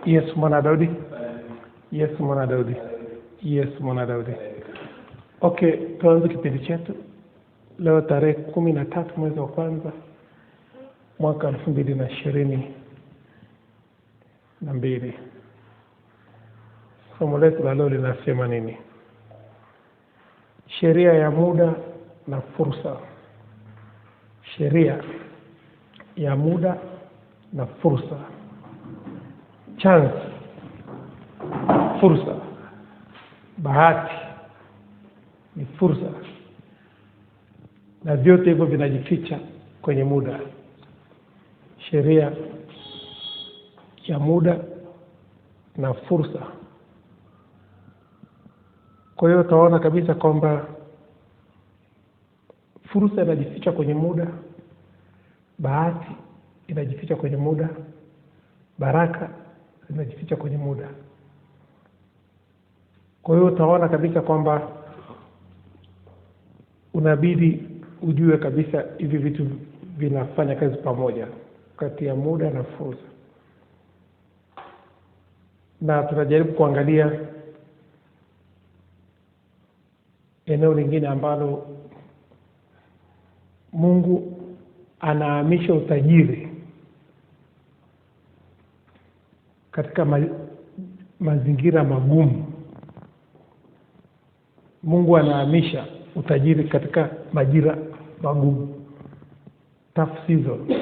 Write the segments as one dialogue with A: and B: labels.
A: Yesu mwana Daudi. Yesu mwana Daudi. Yesu mwana Daudi. Okay, tuanze kipindi chetu. Leo tarehe 13 mwezi wa kwanza mwaka 2022. Somo letu la leo linasema nini? Sheria ya muda na fursa. Sheria ya muda na fursa. Chance, fursa. Bahati ni fursa. Na vyote hivyo vinajificha kwenye muda. Sheria ya muda na fursa. Kwa hiyo utaona kabisa kwamba fursa inajificha kwenye muda, bahati inajificha kwenye muda, baraka inajificha kwenye muda. Kwa hiyo utaona kabisa kwamba unabidi ujue kabisa hivi vitu vinafanya kazi pamoja, kati ya muda na fursa. Na tunajaribu kuangalia eneo lingine ambalo Mungu anahamisha utajiri katika mazingira magumu. Mungu anahamisha utajiri katika majira magumu, tough season.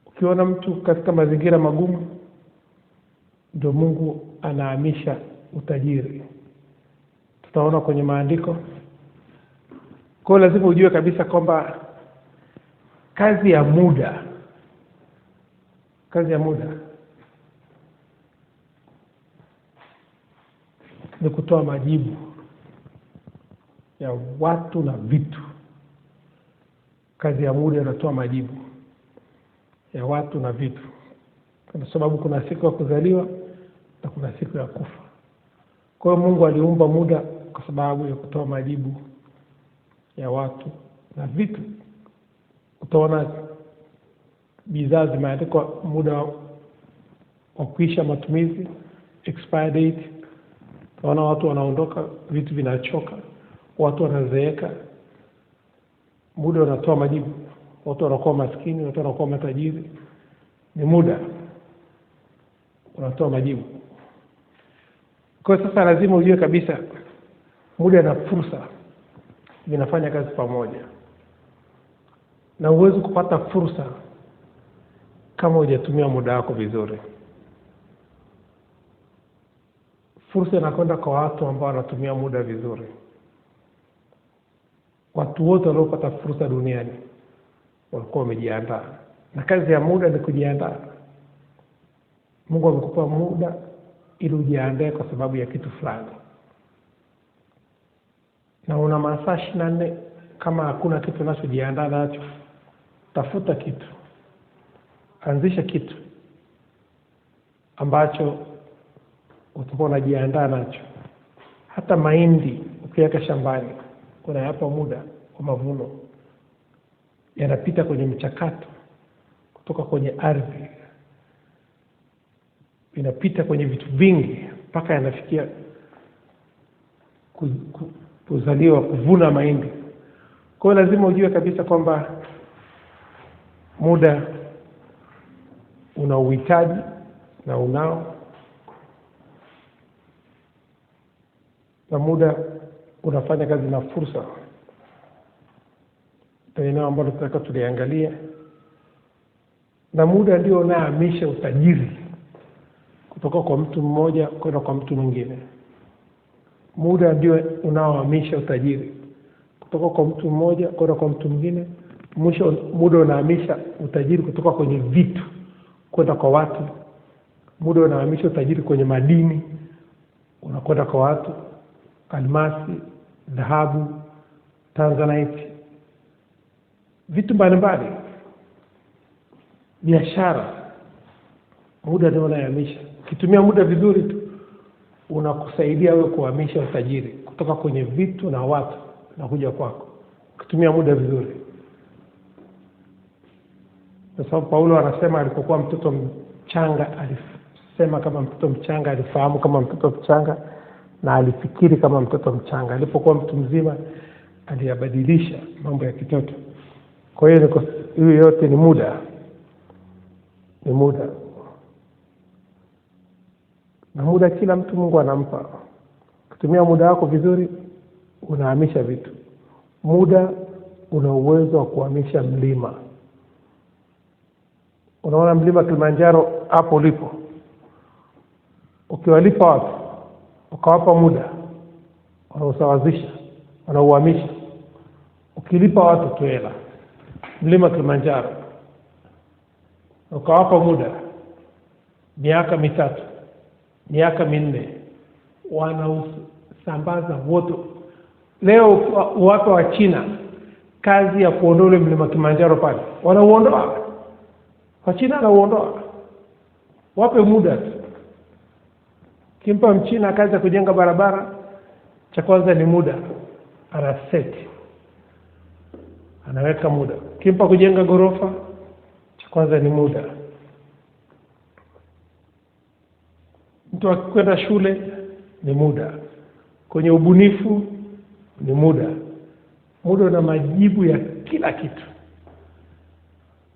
A: Ukiona mtu katika mazingira magumu, ndio Mungu anahamisha utajiri. Tutaona kwenye maandiko. Kwa hiyo lazima ujue kabisa kwamba kazi ya muda ni kutoa majibu ya watu na vitu. Kazi ya muda inatoa majibu ya watu na vitu, kwa sababu kuna siku ya kuzaliwa na kuna siku ya kufa. Kwa hiyo Mungu aliumba muda kwa sababu ya kutoa majibu ya watu na vitu. Utaona bidhaa zimeandikwa muda wa kuisha matumizi, expire date. Utaona watu wanaondoka, vitu vinachoka, watu wanazeeka. Muda unatoa majibu. Watu wanakuwa maskini, watu wanakuwa matajiri. Ni muda unatoa majibu. Kwa sasa lazima ujue kabisa muda na fursa vinafanya kazi pamoja. Na huwezi kupata fursa kama hujatumia muda wako vizuri. Fursa inakwenda kwa watu ambao wanatumia muda vizuri. Watu wote waliopata fursa duniani walikuwa wamejiandaa. Na kazi ya muda ni kujiandaa. Mungu amekupa muda ili ujiandae kwa sababu ya kitu fulani. Na una masaa 24. Kama hakuna kitu unachojiandaa nacho, tafuta kitu, anzisha kitu ambacho utakuwa unajiandaa nacho. Hata mahindi ukiweka shambani, unayapa muda wa mavuno. Yanapita kwenye mchakato kutoka kwenye ardhi, inapita kwenye vitu vingi mpaka yanafikia kuzaliwa, kuvuna mahindi. Kwa hiyo lazima ujue kabisa kwamba muda una uhitaji na unao. Na muda unafanya kazi na fursa. Ndio eneo ambalo tunataka tuliangalia. Na muda ndio unahamisha utajiri kutoka kwa mtu mmoja kwenda kwa mtu mwingine. Muda ndio unaohamisha utajiri kutoka kwa mtu mmoja kwenda kwa mtu mwingine. Mwisho muda unahamisha utajiri kutoka kwenye vitu kwenda kwa watu. Muda unahamisha utajiri kwenye madini unakwenda kwa watu. Almasi, dhahabu, tanzanite, vitu mbalimbali, biashara. Muda ndio unahamisha. Ukitumia muda vizuri tu, unakusaidia wewe kuhamisha utajiri kutoka kwenye vitu na watu na kuja kwako. Ukitumia muda vizuri. Kwa sababu Paulo anasema alipokuwa mtoto mchanga, alisema kama mtoto mchanga, alifahamu kama mtoto mchanga, na alifikiri kama mtoto mchanga. Alipokuwa mtu mzima aliyabadilisha mambo ya kitoto. Kwa hiyo hiyo yote ni muda. Ni muda. Na muda kila mtu Mungu anampa. Kutumia muda wako vizuri unahamisha vitu. Muda una uwezo wa kuhamisha mlima. Unaona mlima Kilimanjaro hapo ulipo. Ukiwalipa watu, ukawapa muda, wanausawazisha, wanauhamisha. Ukilipa watu tu hela, mlima Kilimanjaro, ukawapa muda, miaka 3, miaka 4, wanausambaza wote. Leo watu wa China kazi ya kuondoa mlima Kilimanjaro pale, wanauondoa. Wa China wanauondoa. Wape muda tu. Kimpa Mchina kazi ya kujenga barabara, cha kwanza ni muda. Ana set. Anaweka muda. Kimpa kujenga gorofa, cha kwanza ni muda. Mtu akikwenda shule ni muda. Kwenye ubunifu ni muda. Muda una majibu ya kila kitu.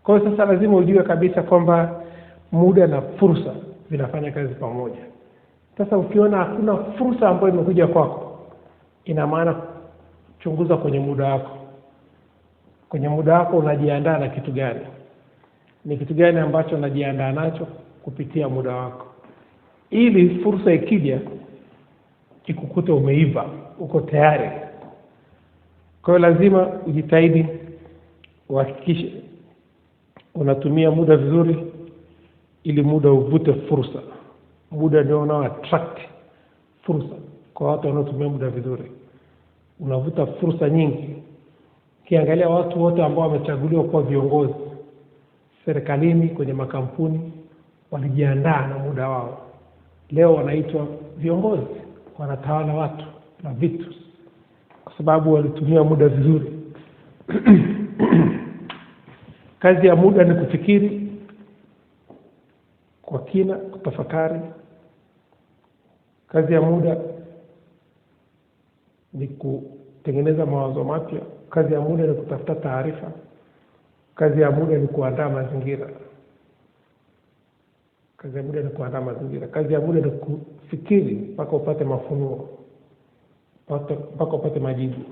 A: Kwa hiyo sasa lazima ujue kabisa kwamba muda na fursa vinafanya kazi pamoja. Sasa ukiona hakuna fursa ambayo imekuja kwako, ina maana chunguza kwenye muda wako. Kwenye muda wako unajiandaa na kitu gani? Ni kitu gani ambacho unajiandaa nacho kupitia muda wako? Ili fursa ikija ikukute umeiva, uko tayari. Kwa hiyo lazima ujitahidi uhakikishe unatumia muda vizuri ili muda uvute fursa. Muda ndio unao attract fursa kwa watu wanaotumia muda vizuri. Unavuta fursa nyingi. Kiangalia watu wote ambao wamechaguliwa kuwa viongozi serikalini, kwenye makampuni, walijiandaa na muda wao. Leo wanaitwa viongozi, wanatawala watu na vitu kwa sababu walitumia muda vizuri. Kazi ya muda ni kufikiri kwa kina, kutafakari. Kazi ya muda ni kutengeneza mawazo mapya. Kazi ya muda ni kutafuta taarifa. Kazi ya muda ni kuandaa mazingira. Kazi ya muda ni kuandaa mazingira. Kazi ya muda ni kufikiri mpaka upate mafunuo, mpaka upate majibu.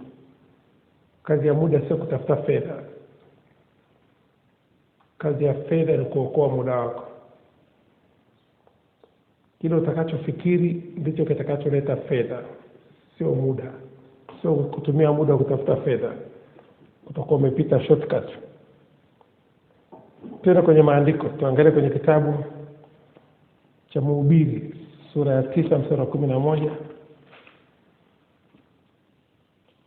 A: Kazi ya muda sio kutafuta fedha. Kazi ya fedha ni kuokoa muda wako. Kile utakachofikiri ndicho kitakacholeta fedha, sio muda. Sio kutumia muda kutafuta fedha. Utakuwa umepita shortcut. Tena kwenye maandiko, tuangalie kwenye kitabu cha Mhubiri sura ya 9 mstari wa 11.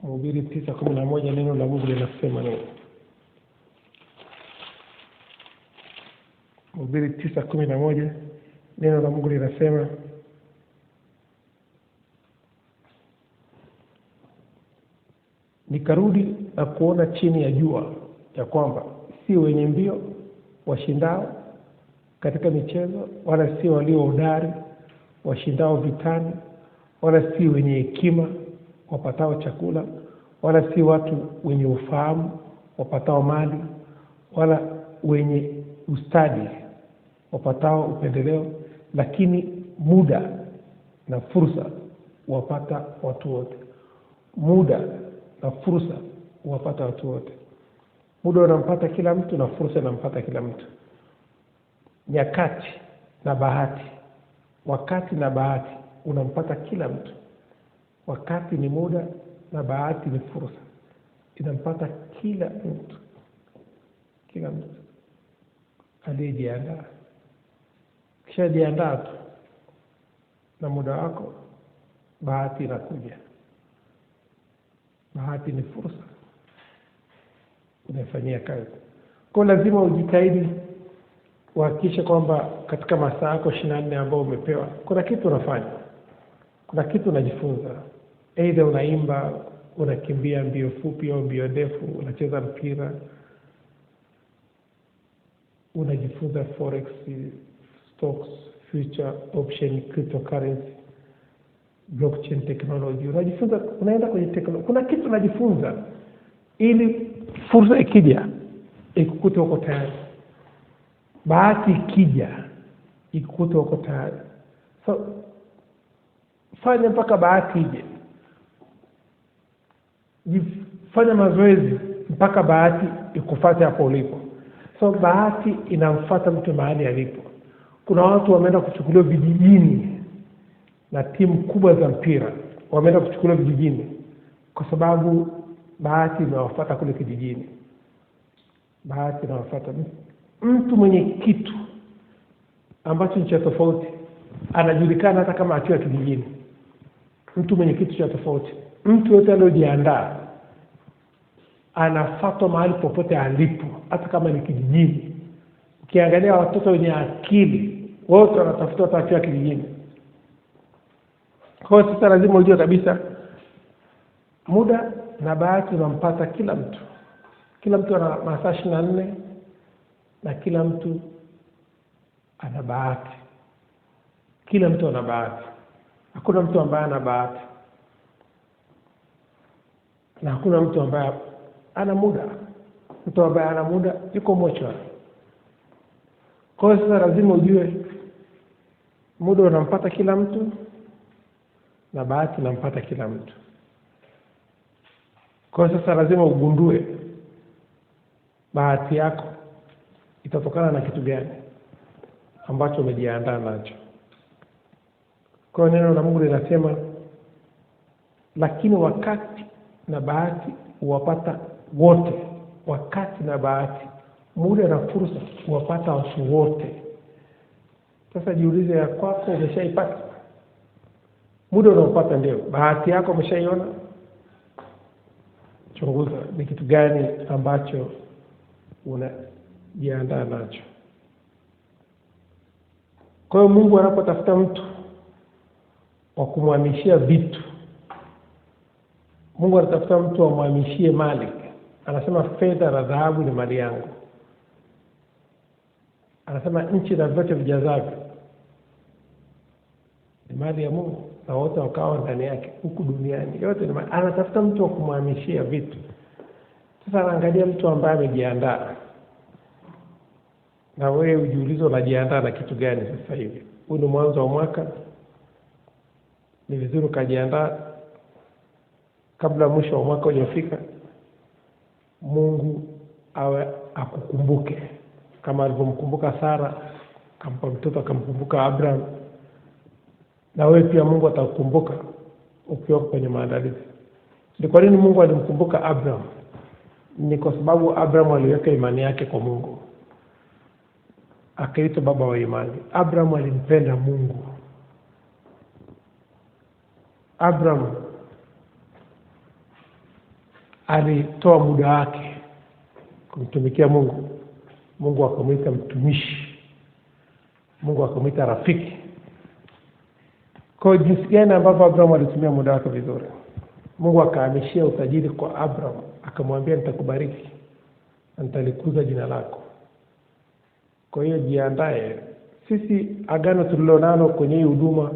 A: Mhubiri 9:11, neno la Mungu linasema nini? Mhubiri 9:11, neno la Mungu linasema, nikarudi na kuona chini ya jua ya kwamba si wenye mbio washindao katika michezo, wala si walio hodari washindao vitani, wala si wenye hekima wapatao chakula, wala si watu wenye ufahamu wapatao mali, wala wenye ustadi wapatao upendeleo, lakini muda na fursa wapata watu wote. Muda na fursa wapata watu wote. Muda unampata kila mtu na fursa inampata kila mtu. Nyakati na bahati, wakati na bahati unampata kila mtu. Wakati ni muda na bahati ni fursa, inampata kila mtu. Kila mtu aliyejiandaa. Kisha jiandaa tu na muda wako, bahati inakuja. Bahati ni fursa, unaifanyia kazi. Kwa lazima ujitahidi uhakikishe kwamba katika masaa yako 24 ambayo umepewa, kuna kitu unafanya, kuna kitu unajifunza. Aidha unaimba, unakimbia mbio fupi au mbio ndefu, unacheza mpira, unajifunza forex, stocks, future, option, cryptocurrency, blockchain technology. Unajifunza, unaenda kwenye teknolojia. Kuna kitu unajifunza ili fursa ikija ikukute uko tayari. Bahati ikija ikukute uko tayari. So fanya mpaka bahati ije. Fanya mazoezi mpaka bahati ikufuate hapo ulipo. So bahati inamfuata mtu mahali alipo. Kuna watu wameenda kuchukuliwa vijijini na timu kubwa za mpira, wameenda kuchukuliwa vijijini kwa sababu bahati inawafuata kule kijijini. Bahati inawafuata. Mtu mwenye kitu ambacho ni cha tofauti anajulikana hata kama akiwa kijijini. Mtu mwenye kitu cha tofauti, mtu yote aliyojiandaa anafuatwa mahali popote alipo, hata kama ni kijijini. Ukiangalia watoto wenye akili wote wanatafuta hata akiwa kijijini. Kwa hiyo sasa lazima ujue kabisa muda na bahati unampata kila mtu. Kila mtu ana masaa 24 na kila mtu ana bahati. Kila mtu ana bahati. Hakuna mtu ambaye ana bahati. Na hakuna mtu ambaye ana muda. Mtu ambaye ana muda yuko mocho. Kwa hiyo sasa lazima ujue muda unampata kila mtu na bahati unampata kila mtu. Kwa hiyo sasa lazima ugundue bahati yako itatokana na kitu gani ambacho umejiandaa nacho. Kwa hiyo neno la Mungu linasema, lakini wakati na bahati huwapata wote. Wakati na bahati, muda na fursa huwapata watu wote. Sasa jiulize, ya kwako umeshaipata? Muda unaopata ndio bahati yako umeshaiona? Chunguza ni kitu gani ambacho unajiandaa nacho. Kwa hiyo Mungu anapotafuta mtu wa kumhamishia vitu, Mungu anatafuta mtu wa kumhamishie mali. Anasema fedha na dhahabu ni mali yangu. Anasema nchi na vyote vijazavyo ni mali ya Mungu, na wote wakao ndani yake huku duniani yote ni mali. Anatafuta mtu wa kumhamishia vitu. Sasa anaangalia mtu ambaye amejiandaa. Na wewe ujiulize unajiandaa na kitu gani sasa hivi? Huu ni mwanzo wa mwaka. Ni vizuri ukajiandaa kabla mwisho wa mwaka hujafika. Mungu awe akukumbuke kama alivyomkumbuka Sara, akampa mtoto, akamkumbuka Abraham. Na wewe pia Mungu atakukumbuka ukiwa kwenye maandalizi. Ni kwa nini Mungu alimkumbuka Abraham? Ni kwa sababu Abraham aliweka imani yake kwa Mungu, akaitwa baba wa imani. Abraham alimpenda Mungu. Abraham alitoa muda wake kumtumikia Mungu. Mungu akamwita mtumishi. Mungu akamwita rafiki. Kwa jinsi gani ambavyo Abraham alitumia muda wake vizuri. Mungu akahamishia utajiri kwa Abraham, akamwambia nitakubariki na nitalikuza jina lako. Kwa hiyo jiandae. Sisi agano tulilonalo kwenye hii huduma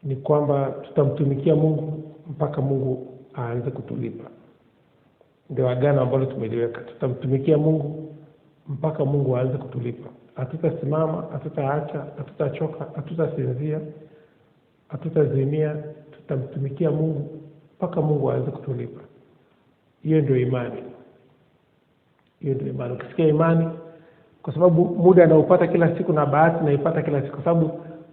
A: ni kwamba tutamtumikia Mungu mpaka Mungu aanze kutulipa. Ndio agano ambalo tumeliweka. Tutamtumikia Mungu mpaka Mungu aanze kutulipa. Hatutasimama, hatutaacha, hatutachoka, hatutasinzia, hatutazimia. Tutamtumikia Mungu mpaka Mungu aanze kutulipa. Hiyo ndio imani. Hiyo ndio imani. Ukisikia imani, kwa sababu muda anaupata kila siku na bahati naipata kila siku, kwa sababu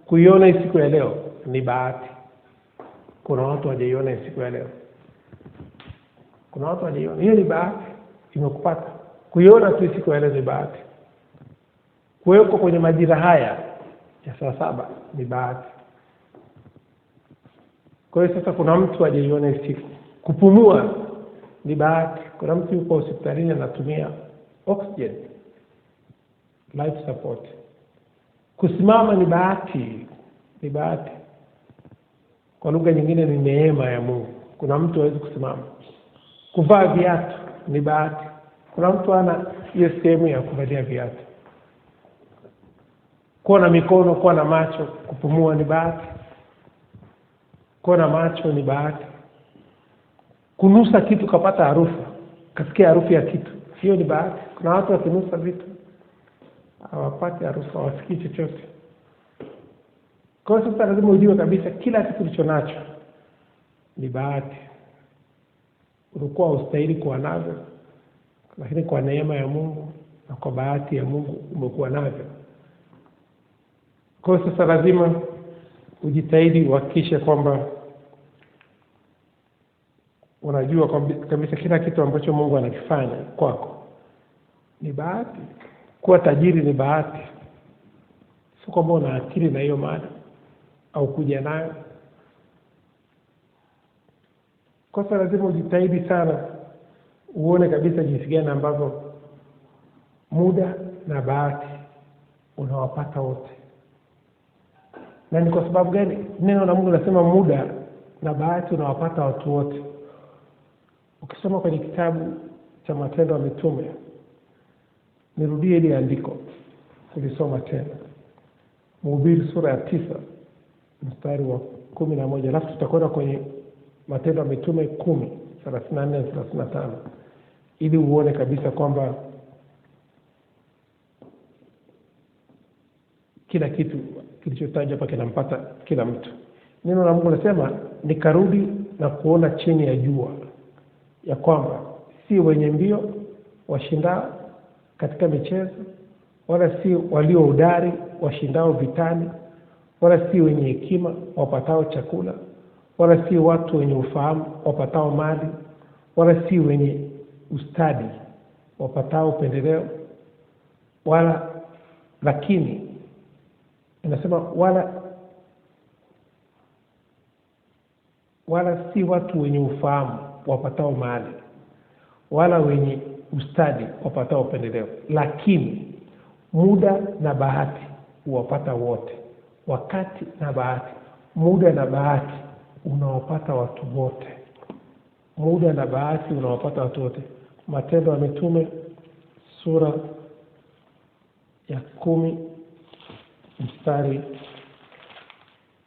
A: kuiona hii siku ya leo ni bahati. Kuna watu hawajaiona hii siku ya leo. Kuna watu hawajaiona. Hiyo ni bahati imekupata. Kuiona tu siku ya leo ni bahati. Kuweko kwenye majira haya ya saa 7 ni bahati. Kwa hiyo sasa kuna mtu hajaiona hii siku. Kupumua ni bahati. Kuna mtu yuko hospitalini anatumia oxygen, life support. Kusimama ni bahati. Ni bahati. Kwa lugha nyingine ni neema ya Mungu. Kuna mtu hawezi kusimama. Kuvaa viatu ni bahati. Kuna mtu ana hiyo sehemu ya kuvalia viatu. Kuwa na mikono, kuwa na macho, kupumua ni bahati. Kuwa na macho ni bahati. Kunusa kitu kapata harufu, kasikia harufu ya kitu, hiyo ni bahati. Kuna watu wakinusa vitu hawapati harufu, hawasikii chochote. Kwa hiyo sasa lazima ujue kabisa kila kitu ulicho nacho ni bahati. Ulikuwa ustahili kuwa navyo, lakini kwa neema ya Mungu na kwa bahati ya Mungu umekuwa navyo. Kwa hiyo sasa lazima ujitahidi uhakikishe kwamba unajua kabisa kila kitu ambacho Mungu anakifanya kwako ni bahati. Kuwa tajiri ni bahati. Sio kwamba una akili na hiyo mali au kuja nayo. Kwa sababu lazima ujitahidi sana uone kabisa jinsi gani ambavyo muda na bahati unawapata wote. Na ni kwa sababu gani neno la Mungu linasema muda na bahati unawapata watu wote? Ukisoma kwenye kitabu cha Matendo ya Mitume, nirudie ile andiko kulisoma tena. Mhubiri sura ya 9 mstari wa 11, alafu tutakwenda kwenye Matendo ya Mitume 10:34-35 ili uone kabisa kwamba kila kitu kilichotajwa hapa kinampata kila mtu. Neno la Mungu linasema, nikarudi na kuona chini ya jua ya kwamba si wenye mbio washindao katika michezo, wala si walio hodari washindao vitani, wala si wenye hekima wapatao chakula, wala si watu wenye ufahamu wapatao mali, wala si wenye ustadi wapatao upendeleo, lakini inasema wala si watu wenye ufahamu wapatao mali, wala wenye ustadi wapatao upendeleo, lakini muda na bahati huwapata wote. Wakati na bahati, muda na bahati unawapata watu wote. Muda na bahati unawapata watu wote. Matendo ya Mitume sura ya 10 mstari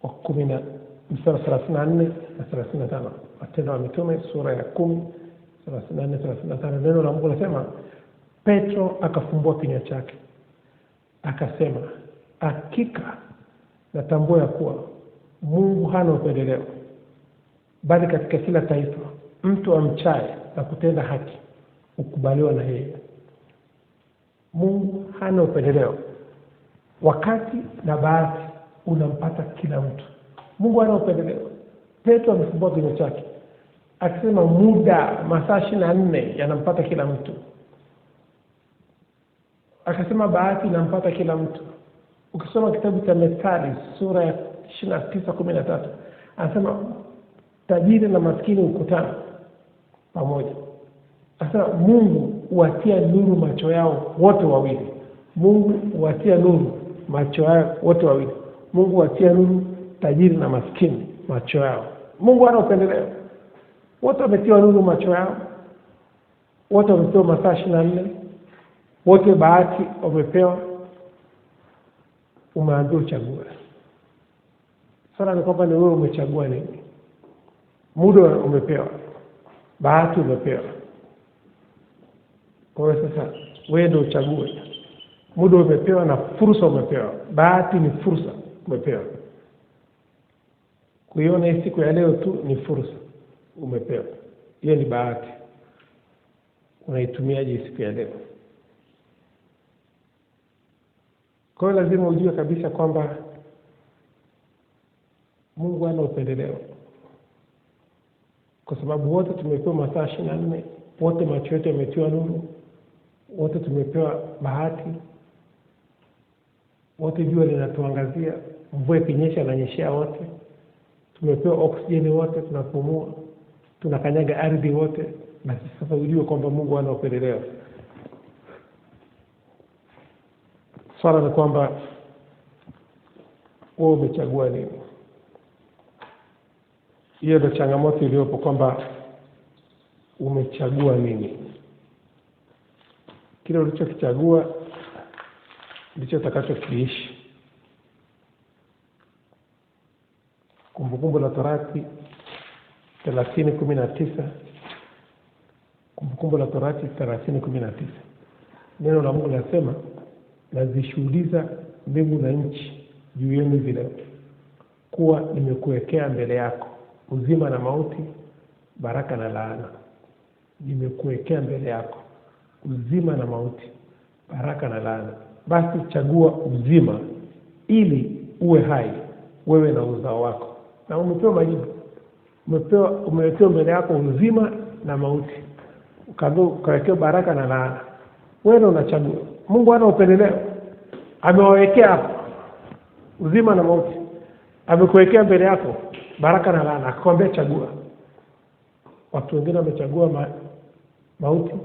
A: wa 34 na 35. Matendo ya Mitume sura ya 10:34-35. Neno la Mungu linasema, Petro akafumbua kinywa chake akasema, hakika natambua ya kuwa Mungu hana upendeleo, bali katika kila taifa mtu amchaye na kutenda haki ukubaliwa na yeye. Mungu hana upendeleo. Wakati na bahati unampata kila mtu. Mungu hana upendeleo. Petro amefumbua kinywa chake akisema muda, masaa 24 yanampata kila mtu. Akasema bahati inampata kila mtu. Ukisoma kitabu cha Methali sura ya 29:13, anasema tajiri na maskini hukutana pamoja. Anasema Mungu huwatia nuru macho yao wote wawili. Mungu huwatia nuru macho yao wote wawili. Mungu huwatia nuru tajiri na maskini macho yao. Mungu hana upendeleo. Wote wametiwa nuru macho yao. Wote wamepewa masaa 24. Wote bahati wamepewa. Umeambiwa uchague. Sasa ni kwamba ni wewe umechagua nini? Muda umepewa, bahati umepewa. Kwa hiyo sasa wewe ndio uchague. Muda umepewa na fursa umepewa. Bahati ni fursa umepewa. Kuiona hii siku ya leo tu ni fursa umepewa. Hiyo ni bahati. Unaitumiaje siku ya leo? Kwa hiyo lazima ujue kabisa kwamba Mungu hana upendeleo. Kwa sababu wote tumepewa masaa 24, wote macho yetu yametiwa nuru, wote tumepewa bahati, wote jua linatuangazia, mvua ikinyesha inanyeshea wote, tumepewa oksijeni wote, tunapumua, tunakanyaga ardhi wote. Na sasa ujue kwamba Mungu hana upendeleo. Swala ni kwamba wewe umechagua nini? Hiyo ndio changamoto iliyopo, kwamba umechagua nini. Kile ulichokichagua ndicho utakachokiishi. Kumbukumbu la Torati 30:19. Kumbukumbu la Torati 30:19. Neno la Mungu linasema, nazishuhudia mbingu na nchi juu yenu vile kuwa nimekuwekea mbele yako uzima na mauti, baraka na laana. Nimekuwekea mbele yako uzima na mauti, baraka na laana. Basi chagua uzima ili uwe hai, wewe na uzao wako. Na umepewa majibu. Umewekewa mbele yako uzima na mauti, ukawekewa baraka na laana. Wewe unachagua. Mungu hana upendeleo. Amewawekea hapo uzima na mauti. Amekuwekea mbele yako baraka na laana, akakwambia chagua. Watu wengine wamechagua mauti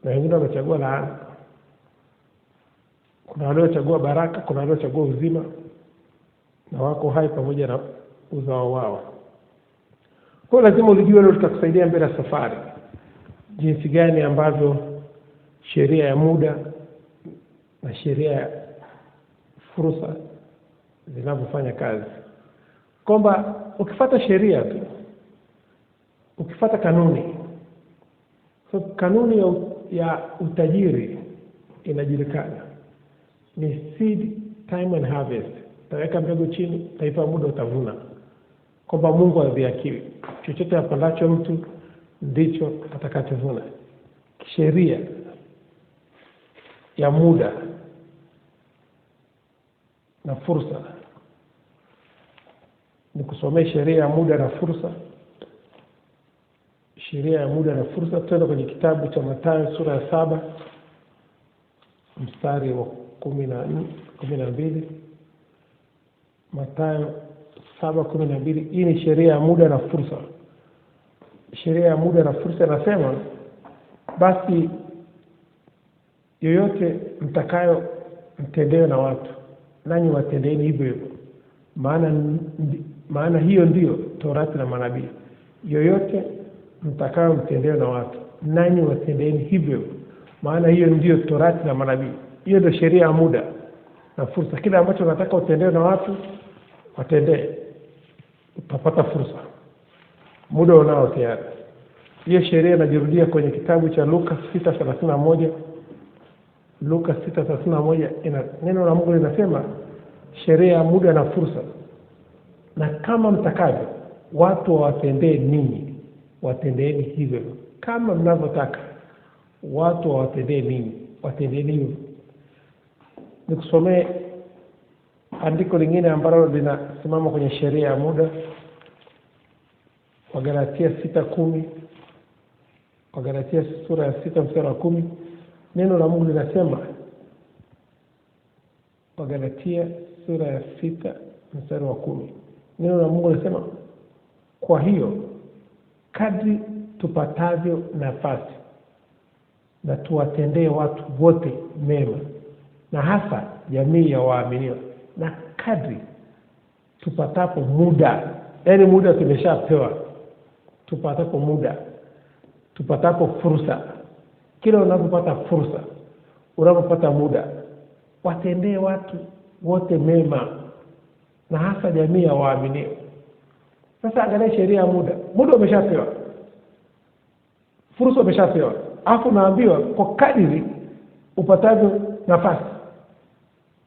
A: na wengine wamechagua laana. Kuna waliochagua baraka, kuna waliochagua uzima, na wako hai pamoja na uzao wao. Kwa lazima ulijue leo tutakusaidia mbele ya safari, jinsi gani ambavyo sheria ya muda na sheria ya fursa zinavyofanya kazi. Kwamba ukifuata sheria tu, ukifuata kanuni, so kanuni ya utajiri inajulikana ni seed time and harvest. Taweka mbegu chini, taipa muda utavuna. Kwamba Mungu hadhihakiwi. Chochote apandacho mtu ndicho atakachovuna. Sheria ya muda na fursa. Nikusomee sheria ya muda na fursa. Sheria ya muda na fursa, tuende kwenye kitabu cha Mathayo sura ya 7 mstari wa 12. Mathayo 7:12. Hii ni sheria ya muda na fursa. Sheria ya muda na fursa inasema, basi yoyote mtakayo mtendewe na watu, nanyi watendeeni hivyo hivyo. Maana hiyo ndiyo Torati na manabii. Yoyote mtakayo mtendewe na watu, nanyi watendeeni hivyo. Maana hiyo ndiyo Torati na manabii. Hiyo ndio sheria ya muda na fursa. Kila ambacho unataka utendewe na watu, watendee, utapata fursa. Muda unao tayari. Hiyo sheria inajirudia kwenye kitabu cha Luka 6:31. Luka 6:31 neno la Mungu linasema, sheria ya muda na fursa. Na kama mtakavyo watu wawatendee ninyi, watendeeni hivyo. Kama mnavyotaka watu wawatendee ninyi, watendeeni hivyo. Nikusomee andiko lingine ambalo linasimama kwenye sheria ya muda. Wagalatia 6:10. Wagalatia sura ya 6 mstari wa 10. Neno la Mungu linasema, Wagalatia sura ya 6 mstari wa 10. Neno la Mungu linasema, kwa hiyo kadri tupatavyo nafasi na tuwatendee watu wote mema, na hasa jamii ya waaminio. Na kadri tupatapo muda, yaani muda tumeshapewa, tupatapo muda, tupatapo fursa. Kila unapopata fursa, unapopata muda, watendee watu wote mema, na hasa jamii ya waaminio. Sasa angalia sheria ya muda. Muda umeshapewa, fursa umeshapewa. Alafu naambiwa kwa kadiri upatavyo nafasi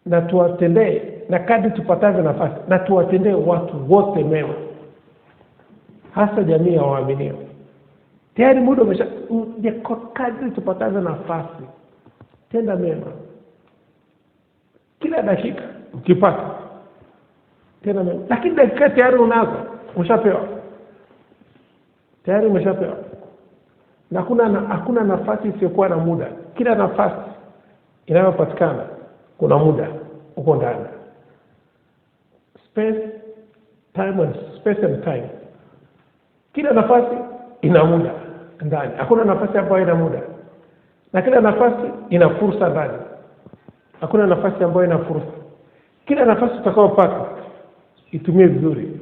A: na tuwatendee, na kadri tupatavyo nafasi na tuwatendee watu wote mema, hasa jamii ya waaminio. Tayari muda kwa kadri tupatavyo nafasi, tenda mema. Kila dakika ukipata, tenda mema. Lakini dakika tayari unazo, umeshapewa. Tayari umeshapewa. Na hakuna nafasi isiyokuwa na muda. Kila nafasi inayopatikana kuna muda uko ndani. Space and time. Kila nafasi ina muda ndani. Hakuna nafasi ambayo ina muda. Na kila nafasi ina fursa ndani. Hakuna nafasi ambayo ina fursa. Kila nafasi utakayopata itumie vizuri.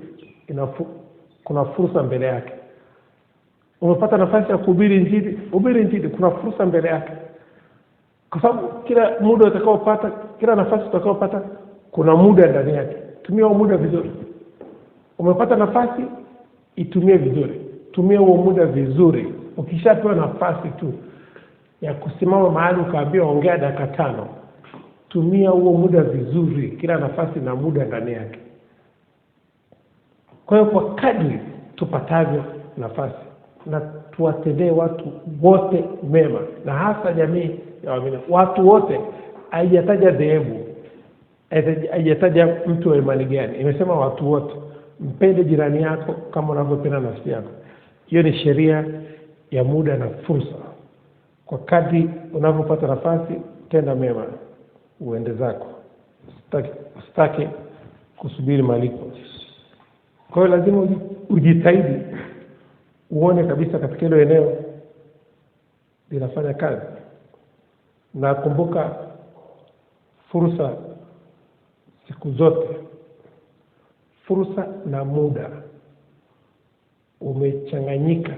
A: Kuna fursa mbele yake. Umepata nafasi ya kuhubiri injili, hubiri injili, kuna fursa mbele yake. Kwa sababu kila muda utakaopata, kila nafasi utakaopata, kuna muda ndani yake. Tumia muda vizuri. Umepata nafasi, itumie vizuri. Tumia huo muda vizuri. Ukishapewa nafasi tu ya kusimama mahali ukaambiwa ongea dakika 5, tumia huo muda vizuri. Kila nafasi na muda ndani yake. Kwa hiyo kwa kadri tupatavyo nafasi, na tuwatendee watu wote mema, na hasa jamii ya waaminifu. Watu wote, haijataja dhehebu, haijataja mtu wa imani gani. Imesema watu wote. Mpende jirani yako kama unavyopenda nafsi yako. Hiyo ni sheria ya muda na fursa. Kwa kadri unavyopata nafasi, tenda mema, uende zako. Usitaki kusubiri malipo. Kwa hiyo lazima ujitahidi, uone kabisa katika hilo eneo linafanya kazi. Na kumbuka, fursa siku zote, fursa na muda umechanganyika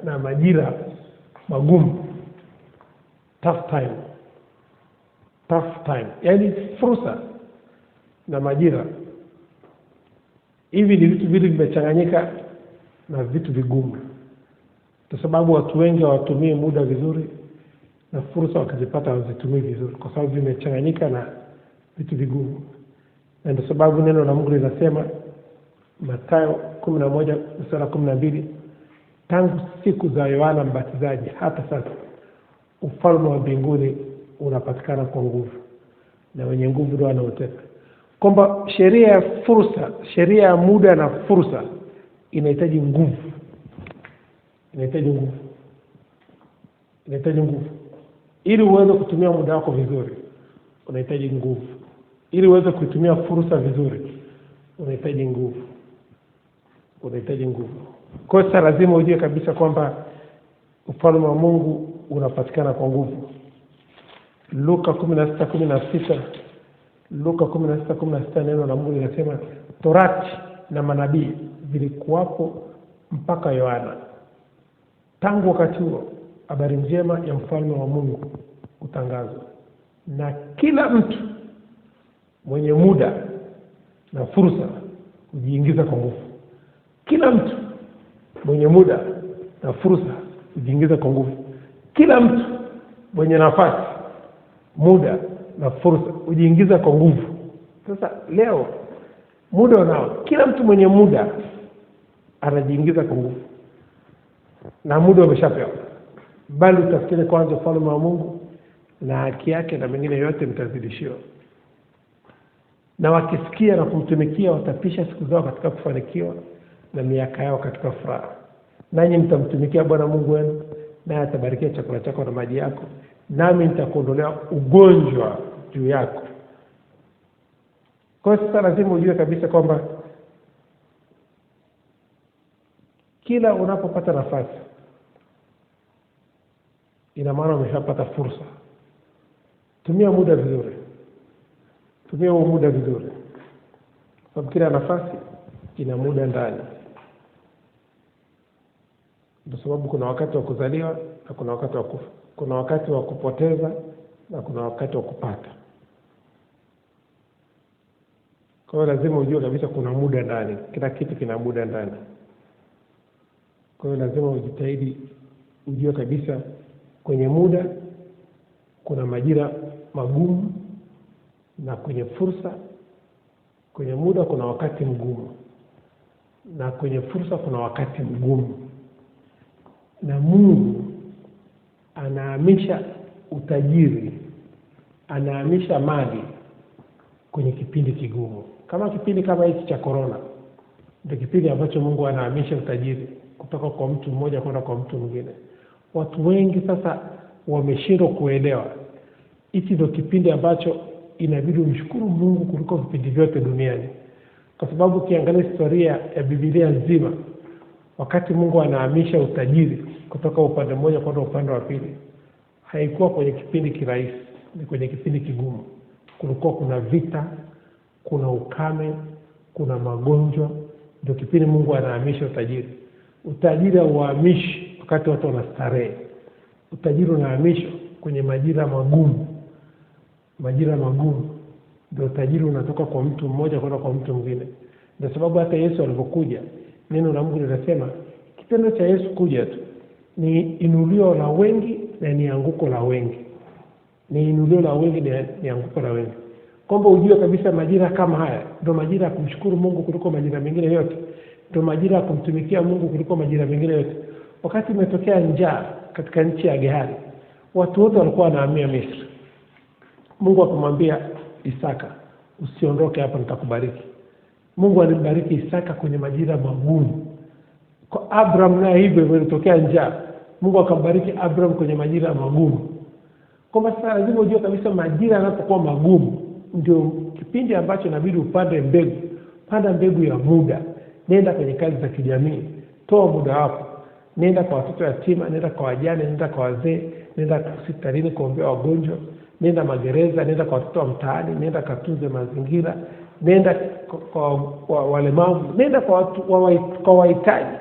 A: na majira magumu. Tough time. Yaani fursa na majira hivi ni vitu vile vimechanganyika na vitu vigumu, kwa sababu watu wengi hawatumii muda vizuri, na fursa wakizipata hawazitumii vizuri kwa sababu vimechanganyika na vitu vigumu. Na ndio sababu neno la Mungu linasema Mathayo 11:12, tangu siku za Yohana Mbatizaji hata sasa ufalme wa mbinguni unapatikana kwa nguvu, na wenye nguvu ndio wanaoteka. Kwamba sheria ya fursa, sheria ya muda na fursa inahitaji nguvu. Inahitaji nguvu. Ili uweze kutumia muda wako vizuri, unahitaji nguvu. Ili uweze kutumia fursa vizuri, unahitaji nguvu. Kwa hiyo lazima ujue kabisa kwamba ufalme wa Mungu unapatikana kwa nguvu. Luka 16:16 neno la Mungu linasema Torati na manabii vilikuwapo mpaka Yohana. Tangu wakati huo habari njema ya ufalme wa Mungu utangazwa, na kila mtu mwenye muda na fursa hujiingiza kwa nguvu. Kila mtu mwenye muda na fursa hujiingiza kwa nguvu. Kila mtu mwenye nafasi, muda na fursa hujiingiza kwa nguvu. Sasa leo muda unao, kila mtu mwenye muda anajiingiza kwa nguvu, na muda umeshapewa. Bali utafikiri kwanza ufalme wa Mungu na haki yake, na mengine yote mtazidishiwa. Na wakisikia na kumtumikia, watapisha siku zao katika kufanikiwa na miaka yao katika furaha. Nanyi mtamtumikia Bwana Mungu wenu, naye atabarikia chakula chako na maji yako, nami nitakuondolea ugonjwa juu yako. Kwa hiyo sasa lazima ujue kabisa kwamba kila unapopata nafasi, ina maana umeshapata fursa. Tumia muda vizuri. Tumia huo muda vizuri. Sababu kila nafasi ina muda ndani. Ndio sababu kuna wakati wa kuzaliwa na kuna wakati wa kufa. Kuna wakati wa kupoteza na kuna wakati wa kupata. Kwa hiyo lazima ujue kabisa kuna muda ndani. Kila kitu kina muda ndani. Kwa hiyo lazima ujitahidi ujue kabisa kwenye muda kuna majira magumu, na kwenye fursa, kwenye muda kuna wakati mgumu, na kwenye fursa kuna wakati mgumu. Na Mungu anahamisha utajiri, anahamisha mali kwenye kipindi kigumu. Kama kipindi kama hiki cha corona, ndio kipindi ambacho Mungu anahamisha utajiri kutoka kwa mtu mmoja kwenda kwa mtu mwingine. Watu wengi sasa wameshindwa kuelewa. Hiki ndio kipindi ambacho inabidi umshukuru Mungu kuliko vipindi vyote duniani. Kwa sababu ukiangalia historia ya Biblia nzima, wakati Mungu anahamisha utajiri kutoka upande mmoja kwenda upande wa pili, haikuwa kwenye kipindi kirahisi, ni kwenye kipindi kigumu. Kulikuwa kuna vita, kuna ukame, kuna magonjwa. Ndio kipindi Mungu anahamisha utajiri. Utajiri hauhamishi wakati watu wanastarehe. Utajiri unahamishwa kwenye majira magumu. ndio utajiri unatoka kwa mtu mmoja kwenda kwa mtu mwingine. Ndio sababu hata Yesu alipokuja, neno la Mungu linasema kitendo cha Yesu kuja tu ni inulio la wengi na ni anguko la wengi. Ni inulio la wengi na ni anguko la wengi. Kwamba ujue kabisa majira kama haya ndio majira ya kumshukuru Mungu kuliko majira mengine yote. Ndio majira ya kumtumikia Mungu kuliko majira mengine yote. Wakati umetokea njaa katika nchi ya Gerari, watu wote walikuwa wanahamia Misri. Mungu akamwambia Isaka, usiondoke hapa, nitakubariki. Mungu alimbariki Isaka kwenye majira magumu. Kwa Abraham naye hivyo ilitokea njaa, Mungu akambariki Abraham kwenye majira magumu. Kwa sasa lazima ujue kabisa majira yanapokuwa magumu ndio kipindi ambacho inabidi upande mbegu. Panda mbegu ya muda. Nenda kwenye kazi za kijamii, toa muda wako. Nenda kwa watoto yatima, nenda kwa wajane, nenda kwa wazee, nenda hospitalini kuombea wagonjwa, nenda magereza, nenda kwa watoto wa mtaani, nenda katunze mazingira, nenda kwa walemavu, nenda kwa wahitaji,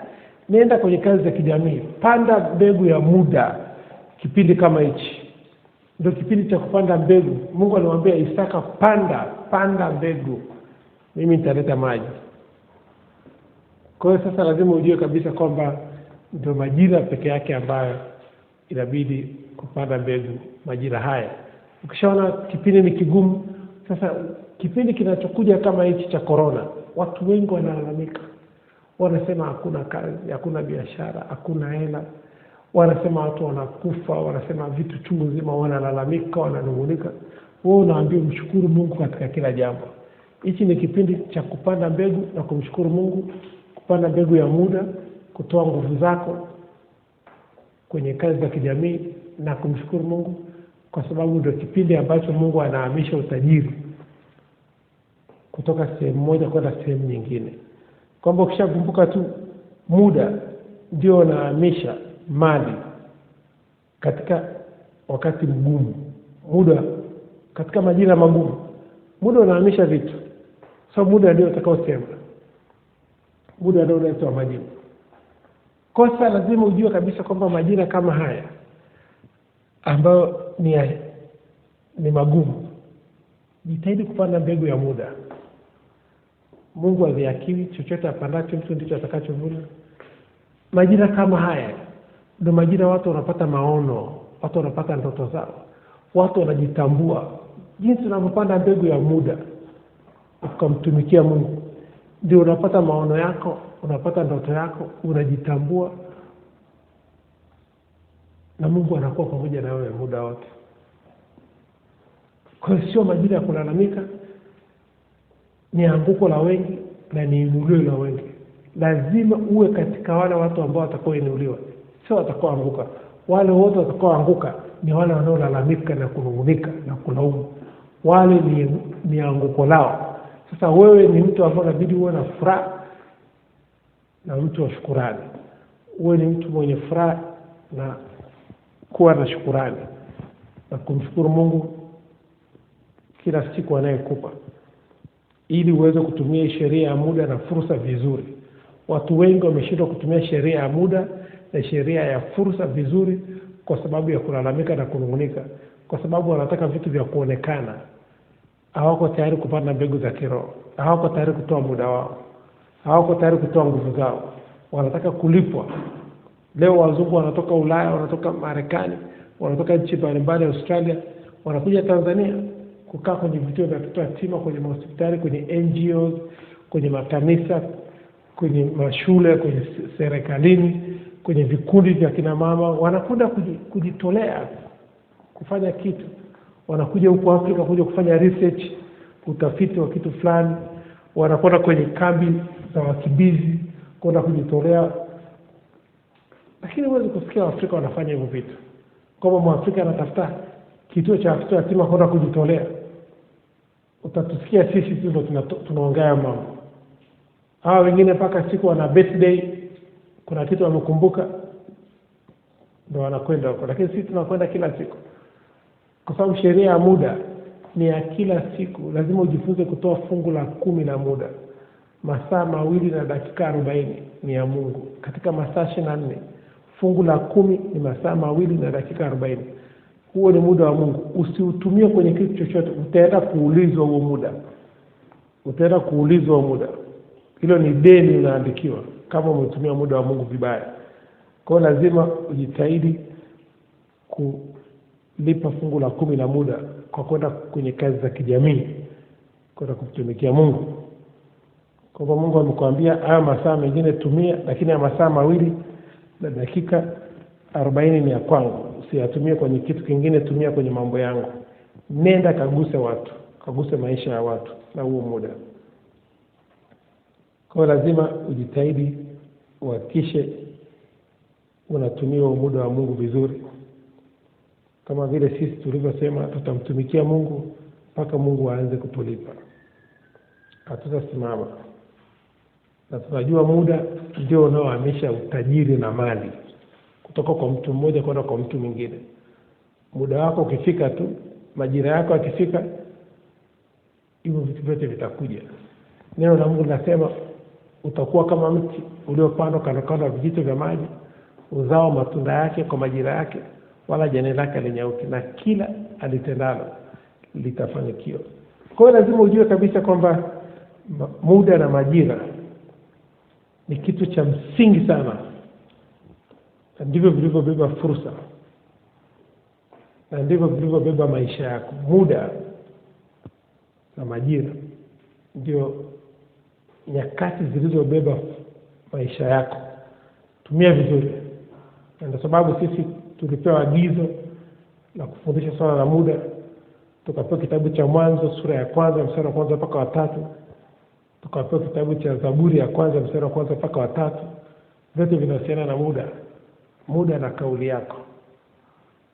A: nenda kwenye kazi za kijamii. Panda mbegu ya muda kipindi kama hichi. Ndio kipindi cha kupanda mbegu. Mungu alimwambia Isaka, panda mbegu, mimi nitaleta maji. Kwa hiyo sasa lazima ujue kabisa kwamba ndio majira peke yake ambayo inabidi kupanda mbegu, majira haya. Ukishaona kipindi ni kigumu, sasa kipindi kinachokuja kama hichi cha corona, watu wengi wanalalamika. Wanasema hakuna kazi, hakuna biashara, hakuna hela. Wanasema watu wanakufa, wanasema vitu chungu nzima, wanalalamika, wananungunika. Wewe unaambia mshukuru Mungu katika kila jambo. Hichi ni kipindi cha kupanda mbegu na kumshukuru Mungu, kupanda mbegu ya muda, kutoa nguvu zako kwenye kazi za kijamii na kumshukuru Mungu, kwa sababu ndio kipindi ambacho Mungu anahamisha utajiri kutoka sehemu moja kwenda sehemu nyingine. Kwamba ukishakumbuka tu muda ndio unahamisha mali katika wakati mgumu. Muda katika majira magumu, muda unahamisha vitu. Sababu muda ndio utakaosema. Muda ndio unatoa majibu. Kosa lazima ujue kabisa kwamba majira kama haya ambayo ni magumu, jitahidi kupanda mbegu ya muda. Mungu adhihakiwi, chochote apandacho mtu ndicho atakachovuna. Majira kama haya ndio majira watu wanapata maono, watu wanapata ndoto zao, watu wanajitambua. Jinsi unavyopanda mbegu ya muda ukamtumikia Mungu, ndio unapata maono yako, unapata ndoto yako, unajitambua, na Mungu anakuwa pamoja na wewe muda wote. Kwa hiyo sio majira ya kulalamika, ni anguko la wengi na ni inulio la wengi. Lazima uwe katika wale watu ambao watakuwa inuliwa, sio watakuwa anguka. Wale wote watakuwa anguka ni wale wanaolalamika na kunungunika na kulaumu. Wale ni anguko lao. Sasa wewe ni mtu ambaye inabidi uwe na furaha na mtu wa shukrani. Uwe ni mtu mwenye furaha na kuwa na shukrani na kumshukuru Mungu kila siku anayekupa, ili uweze kutumia sheria ya muda na fursa vizuri. Watu wengi wameshindwa kutumia sheria ya muda na sheria ya fursa vizuri kwa sababu ya kulalamika na kunungunika, kwa sababu wanataka vitu vya kuonekana. Hawako tayari kupanda mbegu za kiroho, hawako tayari kutoa muda wao, hawako tayari kutoa nguvu zao. Wanataka kulipwa. Leo wazungu wanatoka Ulaya, wanatoka Marekani, wanatoka nchi mbalimbali, Australia, wanakuja Tanzania kukaa kwenye vituo vya watoto yatima, kwenye hospitali, kwenye NGOs, kwenye makanisa, kwenye mashule, kwenye serikalini, kwenye vikundi vya kina mama. Wanakuja kujitolea kufanya kitu. Wanakuja huko Afrika kuja kufanya research, utafiti wa kitu fulani. Wanakwenda kwenye kambi za wakimbizi kwenda kujitolea. Lakini huwezi kusikia Waafrika wanafanya hivyo vitu. Kama Mwafrika anatafuta kituo cha watoto yatima kwenda kujitolea, utatusikia sisi tu tunaongea mambo. Hawa wengine mpaka siku wana birthday, kuna kitu wamekumbuka, ndio wanakwenda huko. Lakini sisi tunakwenda kila siku. Kwa sababu sheria ya muda ni ya kila siku. Lazima ujifunze kutoa fungu la 10 la muda. Masaa 2 na dakika 40 ni ya Mungu. Katika masaa 24, fungu la 10 ni masaa 2 na dakika 40. Huo ni muda wa Mungu. Usiutumie kwenye kitu chochote, utaenda kuulizwa huo muda. Utaenda kuulizwa muda. Hilo ni deni unaandikiwa kama umetumia muda wa Mungu vibaya. Kwa hiyo lazima ujitahidi kulipa fungu la 10 la muda kwa kwenda kwenye kazi za kijamii, kwenda kumtumikia Mungu. Kwa hivyo Mungu amekwambia haya masaa mengine tumia, lakini haya masaa 2 na dakika 40 ni ya kwangu. Usiyatumie kwenye kitu kingine, tumia kwenye mambo yangu. Nenda kaguse watu, kaguse maisha ya watu na huo muda. Kwa lazima ujitahidi uhakikishe unatumia muda wa Mungu vizuri. Kama vile sisi tulivyosema tutamtumikia Mungu mpaka Mungu aanze kutulipa. Hatutasimama. Na tunajua muda ndio unaohamisha utajiri na mali kutoka kwa mtu mmoja kwenda kwa mtu mwingine. Muda wako ukifika tu, majira yako yakifika, hivyo vitu vyote vitakuja. Neno la Mungu linasema utakuwa kama mti uliopandwa kando kando ya vijito vya maji, uzao matunda yake kwa majira yake, wala jani lake halinyauki, na kila alitendalo litafanikiwa. Kwa hiyo lazima ujue kabisa kwamba muda na majira ni kitu cha msingi sana. Na ndivyo vilivyobeba fursa, na ndivyo vilivyobeba maisha yako. Muda na majira ndio nyakati zilizobeba maisha yako. Tumia vizuri. Na ndio sababu sisi tulipewa agizo la kufundisha swala la muda. Tukapewa kitabu cha Mwanzo sura ya 1 mstari wa 1 mpaka wa 3. Tukapewa kitabu cha Zaburi ya 1 mstari wa 1 mpaka wa 3. Vyote vinahusiana na muda. Muda na kauli yako.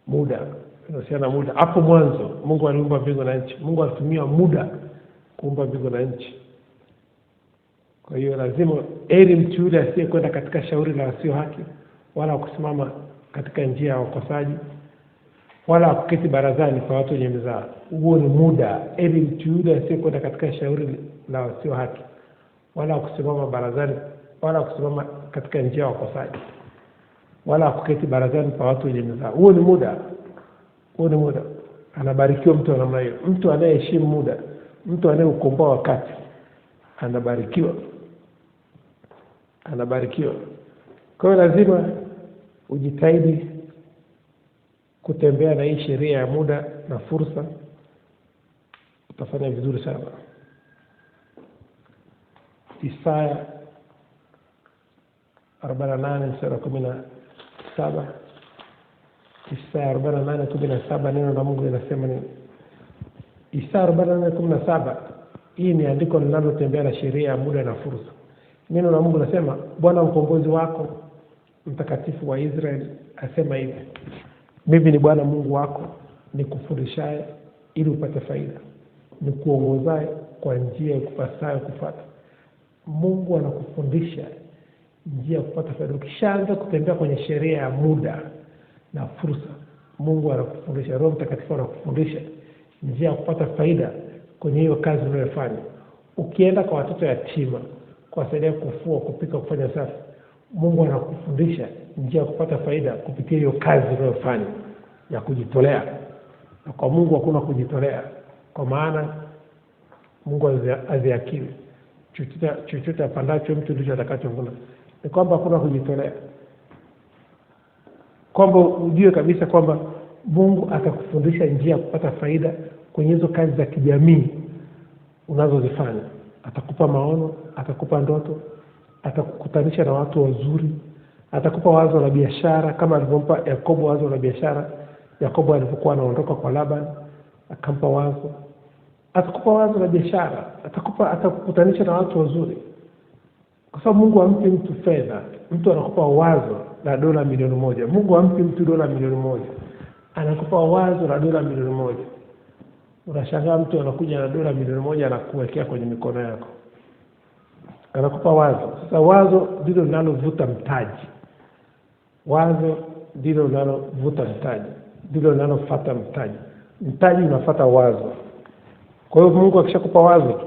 A: Muda vinahusiana na muda. Hapo mwanzo Mungu aliumba mbingu na nchi. Mungu alitumia muda kuumba mbingu na nchi. Kwa hiyo lazima mtu yule asiyekwenda katika shauri la wasio haki, wala kusimama katika njia ya wakosaji, wala kuketi barazani kwa watu wenye mizaa. Huo ni muda. Mtu yule asiyekwenda katika shauri la wasio haki, wala kusimama barazani, wala kusimama katika njia ya wakosaji, wala kuketi barazani kwa watu wenye mizaa. Huo ni muda. Huo ni muda. Anabarikiwa mtu wa namna hiyo. Mtu anayeheshimu muda, mtu anayeukomboa wakati, anabarikiwa. Anabarikiwa. Kwa hiyo lazima ujitahidi kutembea na hii sheria ya muda na fursa. Utafanya vizuri sana. Isaya 48 mstari wa 17. Isaya 48:17 neno la Mungu linasema nini? Isaya 48:17, hii ni andiko linalotembea na sheria ya muda na fursa. Neno la Mungu linasema, Bwana mkombozi wako, mtakatifu wa Israeli, asema hivi: mimi ni Bwana Mungu wako, nikufundishaye ili upate faida, nikuongozaye kwa njia ikupasayo kufuata. Mungu anakufundisha njia ya kupata faida. Ukishaanza kutembea kwenye sheria ya muda na fursa, Mungu anakufundisha, Roho Mtakatifu anakufundisha njia ya kupata faida kwenye hiyo kazi unayofanya. Ukienda kwa watoto yatima, kuwasaidia kufua, kupika, kufanya safi, Mungu anakufundisha njia ya kupata faida kupitia hiyo kazi unayofanya ya kujitolea. Na kwa Mungu hakuna kujitolea, kwa maana Mungu haziakili. Chochote apandacho mtu ndicho atakachovuna. Ni kwamba hakuna kujitolea. Kwamba ujue kabisa kwamba Mungu atakufundisha njia ya kupata faida kwenye hizo kazi za kijamii unazozifanya. Atakupa maono, atakupa ndoto, atakukutanisha na watu wazuri, atakupa wazo la biashara kama alivyompa Yakobo wazo la biashara. Yakobo alipokuwa anaondoka kwa Laban, akampa wazo. Atakupa wazo la biashara, atakukutanisha na watu wazuri. Kwa sababu Mungu hampi mtu fedha. Mtu anakupa wazo la dola milioni 1. Mungu hampi mtu dola milioni 1. Anakupa wazo la dola milioni 1. Unashangaa mtu anakuja na dola milioni 1 anakuwekea kwenye mikono yako. Anakupa wazo. Sasa wazo ndilo linalovuta mtaji. Wazo ndilo linalovuta mtaji. Ndilo linalofuata mtaji. Mtaji unafuata wazo. Kwa hiyo Mungu akishakupa wazo,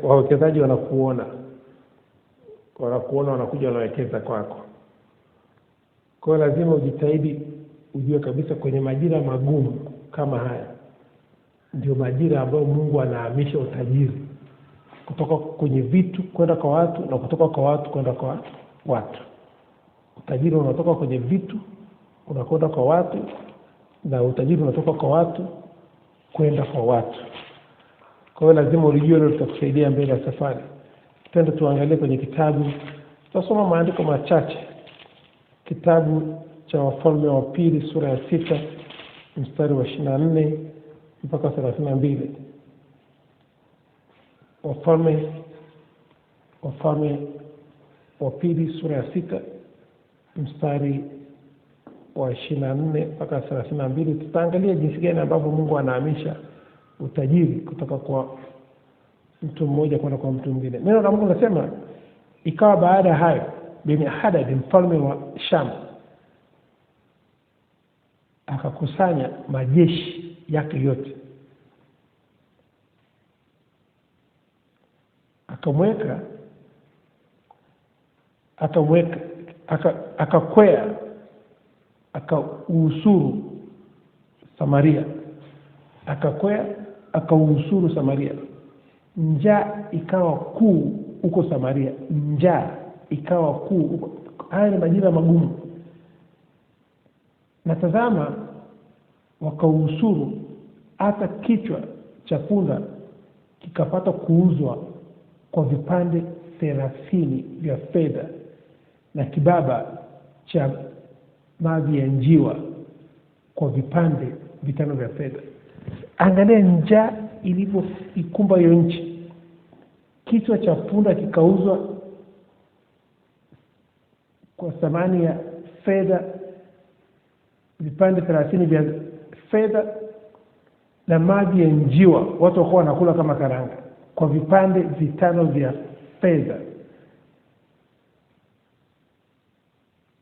A: wawekezaji wanakuona. Wanakuja wanawekeza kwako. Kwa hiyo lazima ujitahidi ujue kabisa kwenye majira magumu kama haya ndio majira ambayo Mungu anahamisha utajiri kutoka kwenye vitu kwenda kwa watu na kutoka kwa watu kwenda kwa watu. Utajiri unatoka kwenye vitu unakwenda kwa watu na utajiri unatoka kwa watu kwenda kwa watu. Kwa hiyo lazima ulijue hilo, litakusaidia mbele ya safari. Twende tuangalie kwenye kitabu, tutasoma maandiko machache. Kitabu cha Wafalme wa Pili sura ya 6 mstari wa 24 mpaka 32. Wafalme wa Pili sura ya 6 mstari wa 24 mpaka 32. Tutaangalia jinsi gani ambavyo Mungu anahamisha utajiri kutoka kwa mtu mmoja kwenda kwa mtu mwingine. Neno la Mungu linasema, ikawa baada ya hayo Ben-Hadad mfalme wa Sham akakusanya majeshi yake yote, akakwea akausuru Samaria. Njaa ikawa kuu huko Samaria. Haya ni majira magumu. Na tazama, wakausuru hata kichwa cha punda kikapata kuuzwa kwa vipande 30 vya fedha na kibaba cha mavi ya njiwa kwa vipande 5 vya fedha. Angalia njaa ilivyoikumba hiyo nchi. Kichwa cha punda kikauzwa kwa thamani ya fedha, vipande 30 vya fedha, na mavi ya njiwa watu walikuwa wanakula kama karanga kwa vipande 5 vya fedha.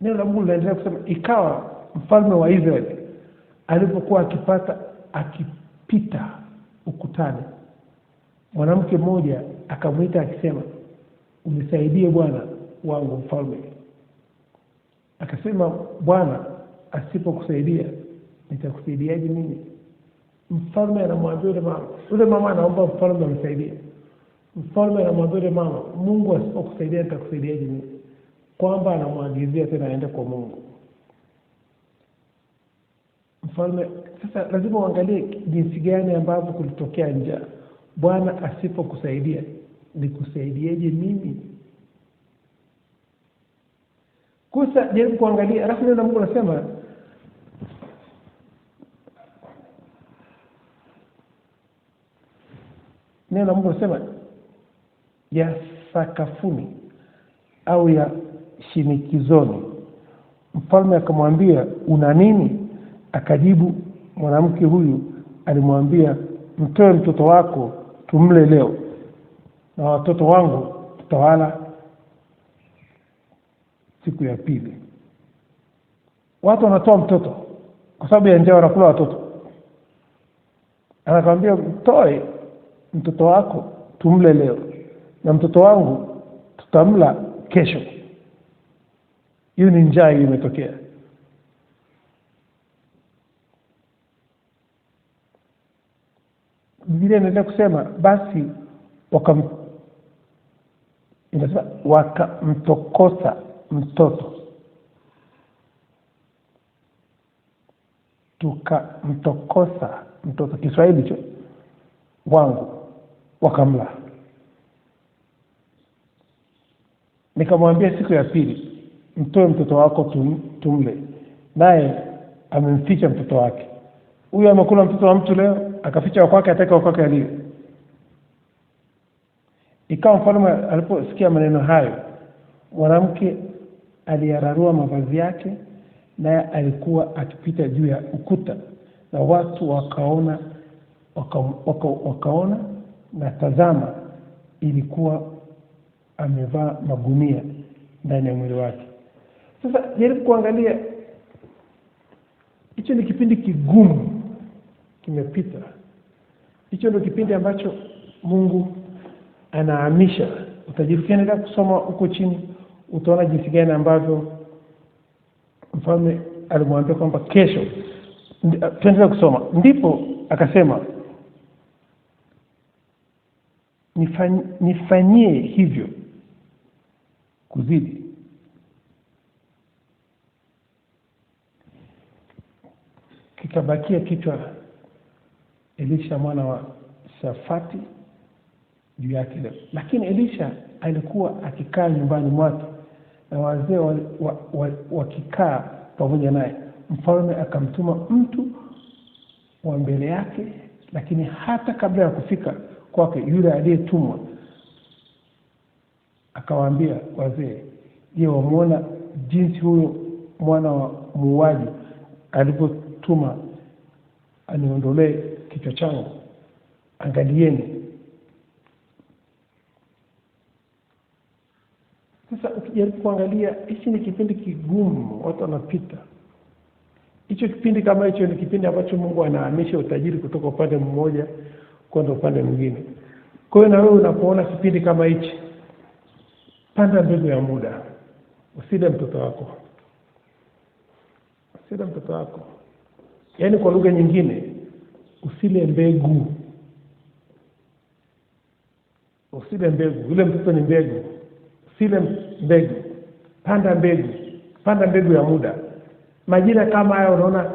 A: Neno la Mungu linaendelea kusema, ikawa mfalme wa Israeli alipokuwa akipita ukutani, mwanamke mmoja akamwita akisema, unisaidie bwana wangu mfalme. Akasema, Bwana asipokusaidia nitakusaidiaje mimi? Mfalme anamwambia yule mama anaomba mfalme amsaidie. Mfalme anamwambia yule mama, Mungu asipokusaidia nitakusaidiaje mimi? Kwamba anamwagizia tena aende kwa Mungu. Mfalme sasa lazima uangalie jinsi gani ambavyo kulitokea njaa. Bwana asipokusaidia nikusaidieje mimi? Kusa jaribu kuangalia. Alafu neno la Mungu nasema, neno la Mungu nasema ya sakafuni au ya shinikizoni. Mfalme akamwambia, una nini? Akajibu, mwanamke huyu alimwambia, mtoe mtoto wako tumle leo, na watoto wangu tutawala siku ya pili. Watu wanatoa mtoto kwa sababu ya njaa, wanakula watoto. Anakamwambia, mtoe mtoto wako tumle leo, na mtoto wangu tutamla kesho. Hiyo ni njaa imetokea. Biblia inaendelea kusema, basi wakamtokosa mtoto. Tukamtokosa mtoto, Kiswahili cho wangu, wakamla. Nikamwambia siku ya pili, mtoe mtoto wako tumle, naye amemficha mtoto wake. Huyu amekula mtoto wa mtu leo, akaficha kwake, ataka kwake aliwe. Ikawa mfalme aliposikia maneno hayo, mwanamke aliyararua mavazi yake, naye alikuwa akipita juu ya ukuta, na watu wakaona na tazama, ilikuwa amevaa magunia ndani ya mwili wake. Sasa jaribu kuangalia, hicho ni kipindi kigumu kimepita. Hicho ndio kipindi ambacho Mungu anahamisha utajiri. Ukiendelea kusoma huko chini utaona jinsi gani ambavyo mfalme alimwambia kwamba kesho tuendelee kusoma. Ndipo akasema nifanyie hivyo kuzidi. Kikabakia kichwa Elisha mwana wa Shafati juu yake. Lakini Elisha alikuwa akikaa nyumbani mwake na wazee wakikaa pamoja naye. Mfalme akamtuma mtu wa mbele yake, lakini hata kabla ya kufika kwake yule aliyetumwa akawaambia wazee, je, wamuona jinsi huyo mwana wa muuaji alipotuma aniondolee kichwa changu? Angalieni. Sasa ukijaribu kuangalia, hichi ni kipindi kigumu, watu wanapita. Hicho kipindi kama hicho ni kipindi ambacho Mungu anahamisha utajiri kutoka upande mmoja kwenda upande mwingine. Kwa hiyo na wewe unapoona kipindi kama hichi, panda mbegu ya muda. Usile mtoto wako. Usile mtoto wako. Yaani kwa lugha nyingine, usile mbegu. Usile mbegu. Yule mtoto ni mbegu. Usile mbegu. Panda mbegu. Panda mbegu ya muda. Majira kama haya unaona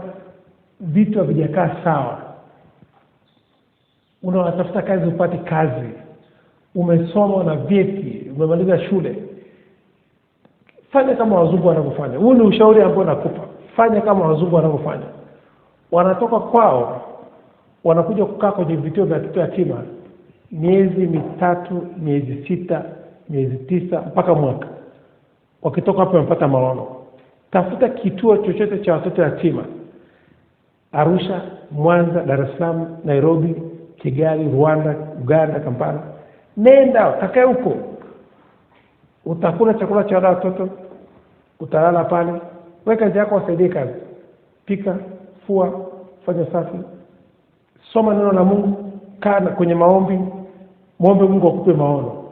A: vitu havijakaa sawa. Unatafuta kazi upate kazi. Umesoma na vyeti, umemaliza shule. Fanya kama wazungu wanavyofanya. Huu ni ushauri ambao nakupa. Fanya kama wazungu wanavyofanya. Wanatoka kwao, wanakuja kukaa kwenye vituo vya watoto yatima miezi 3, miezi 6, miezi 9 mpaka mwaka. Wakitoka hapo wamepata maono. Tafuta kituo chochote cha watoto yatima. Arusha, Mwanza, Dar es Salaam, Nairobi, Kigali, Rwanda, Uganda, Kampala. Nenda, kakae huko. Utakula chakula cha watoto, utalala pale. Weka kazi yako, wasaidie kazi. Pika, fua, fanya safi. Soma neno la Mungu, kaa kwenye maombi. Muombe Mungu akupe maono.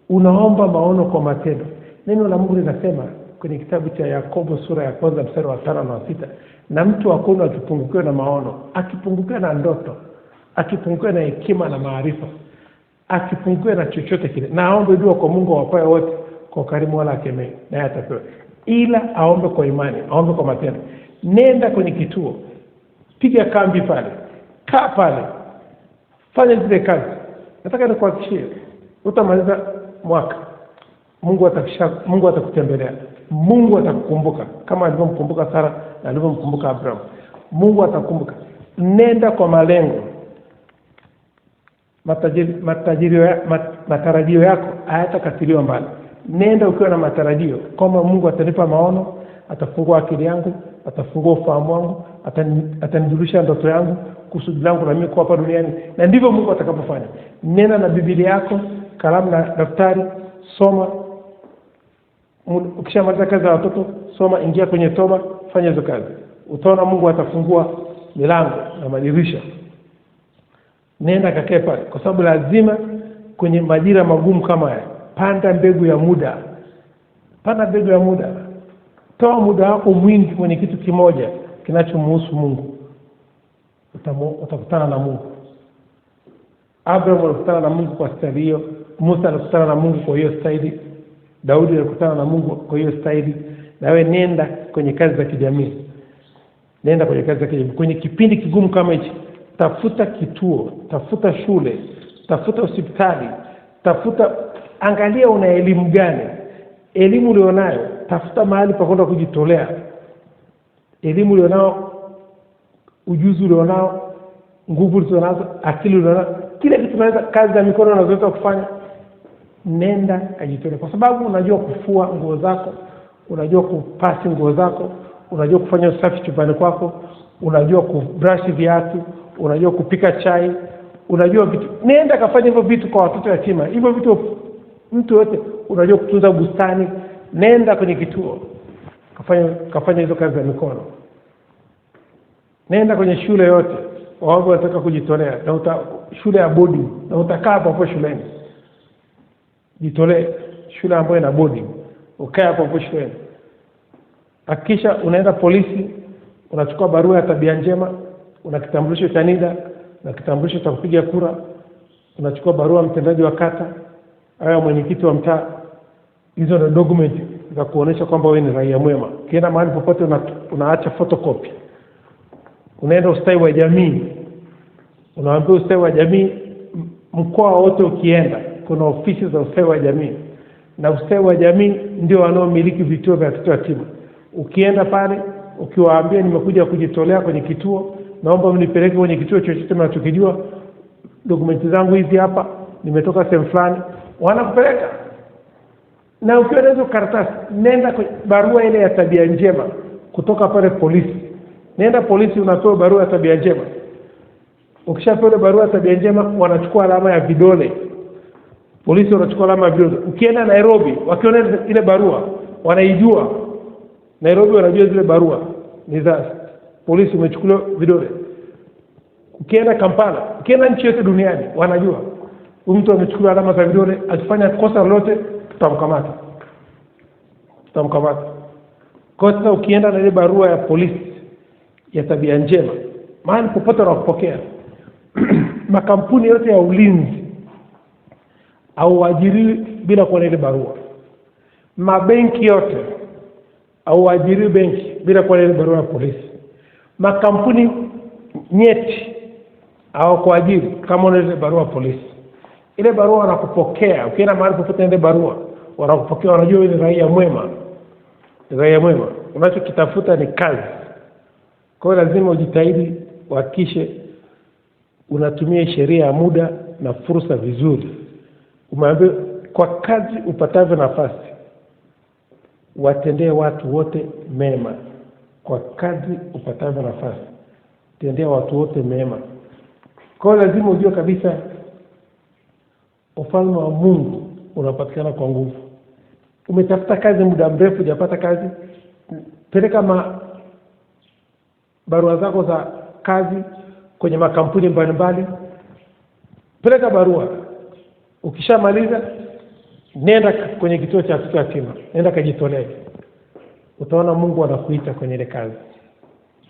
A: Unaomba maono kwa matendo. Neno la Mungu linasema kwenye kitabu cha Yakobo sura ya 1 mstari wa 5 na 6, na mtu akono akipungukiwa na maono, akipungukiwa na ndoto, akipungukiwa na hekima na maarifa, akipungukiwa na chochote kile, na aombe dua kwa Mungu awapaye wote kwa karimu wala akemei, naye atapewa. Ila aombe kwa imani, aombe kwa matendo. Nenda kwenye kituo, piga kambi pale, kaa pale, fanya zile kazi. Nataka nikuhakikishie utamaliza mwaka, Mungu atakutembelea. Mungu atakukumbuka kama alivyomkumbuka Sara na alivyomkumbuka Abraham. Mungu atakukumbuka. Nenda kwa malengo. Matarajio yako hayatakatiliwa mbali. Nenda ukiwa na matarajio kwamba Mungu atanipa maono, atafungua akili yangu, atafungua ufahamu wangu, atanijulisha ndoto yangu, kusudi langu na mimi kwa hapa duniani. Na ndivyo Mungu atakapofanya. Nenda na Biblia yako, kalamu na daftari, soma. Ukishamaliza kazi za watoto, soma, ingia kwenye toba, fanya hizo kazi. Utaona Mungu atafungua milango na madirisha. Nenda kakae pale, kwa sababu lazima kwenye majira magumu kama haya, panda mbegu ya muda. Panda mbegu ya muda. Toa muda wako mwingi kwenye kitu kimoja kinachomhusu Mungu. Utakutana na Mungu. Abraham alikutana na Mungu kwa staili hiyo. Musa alikutana na Mungu kwa hiyo staili. Daudi alikutana na Mungu kwa hiyo staili. Na wewe nenda kwenye kazi za kijamii. Nenda kwenye kazi za kijamii. Kwenye kipindi kigumu kama hichi, tafuta kituo, tafuta shule, tafuta hospitali, angalia una elimu gani. Elimu ulionayo, tafuta mahali pa kwenda kujitolea. Elimu ulionao, ujuzi ulionao, nguvu ulionazo, akili ulionazo, kila kitu unaweza, kazi za mikono unazoweza kufanya, nenda kujitolea. Kwa sababu unajua kufua nguo zako, unajua kupasi nguo zako, unajua kufanya usafi chumbani kwako, unajua kubrush viatu, unajua kupika chai, unajua vitu. Nenda kafanya hivyo vitu kwa watoto yatima. Hivyo vitu mtu yote, unajua kutunza bustani. Nenda kwenye kituo, kafanya hizo kazi za mikono. Nenda kwenye shule yote, wao wanataka kujitolea, na shule ya boarding, na utakaa hapo shuleni. Jitolee shule ambayo ina boarding, ukae hapo shuleni. Hakikisha unaenda polisi, unachukua barua ya tabia njema, una kitambulisho cha NIDA na kitambulisho cha kupiga kura, unachukua barua mtendaji wa kata au mwenyekiti wa mtaa. Hizo ni document za kuonesha kwamba wewe ni raia mwema. Kienda mahali popote unaacha photocopy. Unaenda ustawi wa jamii, unaambia ustawi wa jamii, mkoa wote ukienda kuna ofisi za ustawi wa jamii, na ustawi wa jamii ndio wanaomiliki vituo vya watoto yatima. Ukienda pale ukiwaambia nimekuja kujitolea kwenye kituo, naomba mnipeleke kwenye kituo chochote mnachokijua, dokumenti zangu hizi hapa, nimetoka sehemu fulani, wanakupeleka. Na ukiwa na hizo karatasi, nenda kwa barua ile ya tabia njema kutoka pale polisi. Nenda polisi, unapewa barua ya tabia njema. Ukishapewa barua ya tabia njema, wanachukua alama ya vidole. Polisi wanachukua alama ya vidole. Ukienda Nairobi, wakiona ile barua, wanaijua. Nairobi wanajua zile barua ni za polisi, umechukuliwa vidole. Ukienda Kampala, ukienda nchi yote duniani, wanajua mtu amechukuliwa alama za vidole, akifanya kosa lolote tutamkamata. Kwa sababu ukienda na ile barua ya polisi ya tabia njema, mahali popote wanakupokea. Makampuni yote ya ulinzi au waajiri bila kuwa na ile barua. Mabenki yote au waajiri benki bila kuwa na ile barua ya polisi. Makampuni nyeti au kuajiri kama una ile barua ya polisi. Ile barua wanakupokea. Ukienda mahali popote ile barua wanakupokea, wanajua wewe ni raia mwema. Raia mwema. Unachokitafuta ni kazi. Kwa hiyo lazima ujitahidi uhakikishe unatumia sheria ya muda na fursa vizuri. Umeambiwa kwa kazi upatavyo nafasi, watendee watu wote mema. Kwa kazi upatavyo nafasi, tendea watu wote mema. Kwa hiyo lazima ujue kabisa ufalme wa Mungu unapatikana kwa nguvu. Umetafuta kazi muda mrefu hujapata kazi, peleka barua zako za kazi kwenye makampuni mbalimbali. Peleka barua. Ukishamaliza, nenda kwenye kituo cha watoto yatima, nenda kujitolea. Utaona Mungu anakuita kwenye ile kazi.